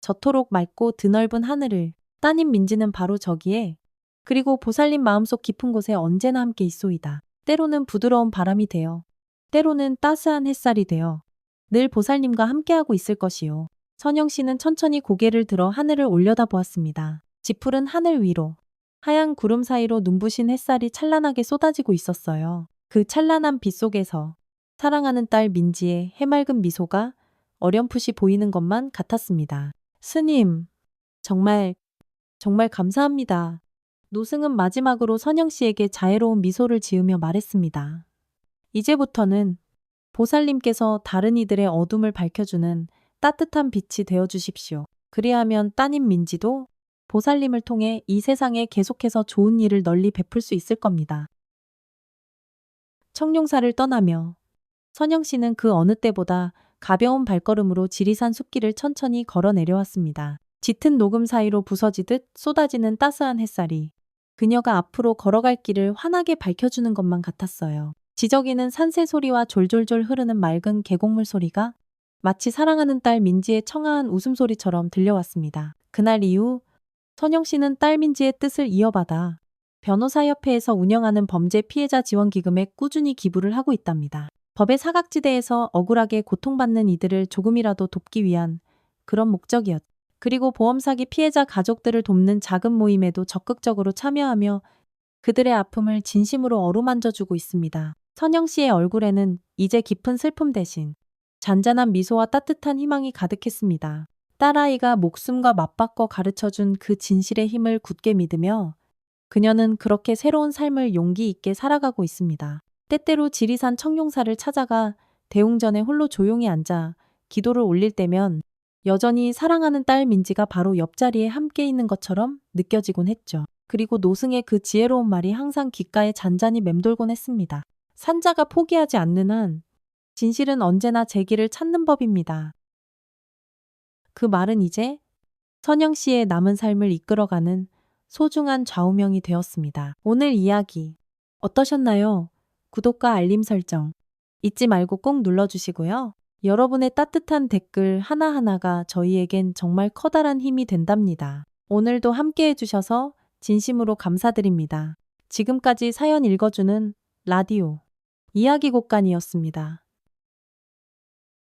Speaker 1: 저토록 맑고 드넓은 하늘을. 따님 민지는 바로 저기에, 그리고 보살님 마음속 깊은 곳에 언제나 함께 있소이다. 때로는 부드러운 바람이 되어, 때로는 따스한 햇살이 되어 늘 보살님과 함께하고 있을 것이요. 선영 씨는 천천히 고개를 들어 하늘을 올려다보았습니다. 짙푸른 하늘 위로 하얀 구름 사이로 눈부신 햇살이 찬란하게 쏟아지고 있었어요. 그 찬란한 빛 속에서 사랑하는 딸 민지의 해맑은 미소가 어렴풋이 보이는 것만 같았습니다. 스님, 정말 감사합니다. 노승은 마지막으로 선영 씨에게 자애로운 미소를 지으며 말했습니다. 이제부터는 보살님께서 다른 이들의 어둠을 밝혀주는 따뜻한 빛이 되어 주십시오. 그리하면 따님 민지도 보살님을 통해 이 세상에 계속해서 좋은 일을 널리 베풀 수 있을 겁니다. 청룡사를 떠나며 선영 씨는 그 어느 때보다 가벼운 발걸음으로 지리산 숲길을 천천히 걸어 내려왔습니다. 짙은 녹음 사이로 부서지듯 쏟아지는 따스한 햇살이 그녀가 앞으로 걸어갈 길을 환하게 밝혀주는 것만 같았어요. 지저귀는 산새 소리와 졸졸졸 흐르는 맑은 계곡물 소리가 마치 사랑하는 딸 민지의 청아한 웃음소리처럼 들려왔습니다. 그날 이후 선영 씨는 딸 민지의 뜻을 이어받아 변호사협회에서 운영하는 범죄 피해자 지원 기금에 꾸준히 기부를 하고 있답니다. 법의 사각지대에서 억울하게 고통받는 이들을 조금이라도 돕기 위한 그런 목적이었죠. 그리고 보험 사기 피해자 가족들을 돕는 작은 모임에도 적극적으로 참여하며 그들의 아픔을 진심으로 어루만져주고 있습니다. 선영 씨의 얼굴에는 이제 깊은 슬픔 대신 잔잔한 미소와 따뜻한 희망이 가득했습니다. 딸아이가 목숨과 맞바꿔 가르쳐준 그 진실의 힘을 굳게 믿으며 그녀는 그렇게 새로운 삶을 용기 있게 살아가고 있습니다. 때때로 지리산 청룡사를 찾아가 대웅전에 홀로 조용히 앉아 기도를 올릴 때면 여전히 사랑하는 딸 민지가 바로 옆자리에 함께 있는 것처럼 느껴지곤 했죠. 그리고 노승의 그 지혜로운 말이 항상 귓가에 잔잔히 맴돌곤 했습니다. 산자가 포기하지 않는 한 진실은 언제나 제 길을 찾는 법입니다. 그 말은 이제 선영 씨의 남은 삶을 이끌어가는 소중한 좌우명이 되었습니다. 오늘 이야기 어떠셨나요? 구독과 알림 설정 잊지 말고 꼭 눌러주시고요. 여러분의 따뜻한 댓글 하나하나가 저희에겐 정말 커다란 힘이 된답니다. 오늘도 함께 해주셔서 진심으로 감사드립니다. 지금까지 사연 읽어주는 라디오 이야기 곳간이었습니다.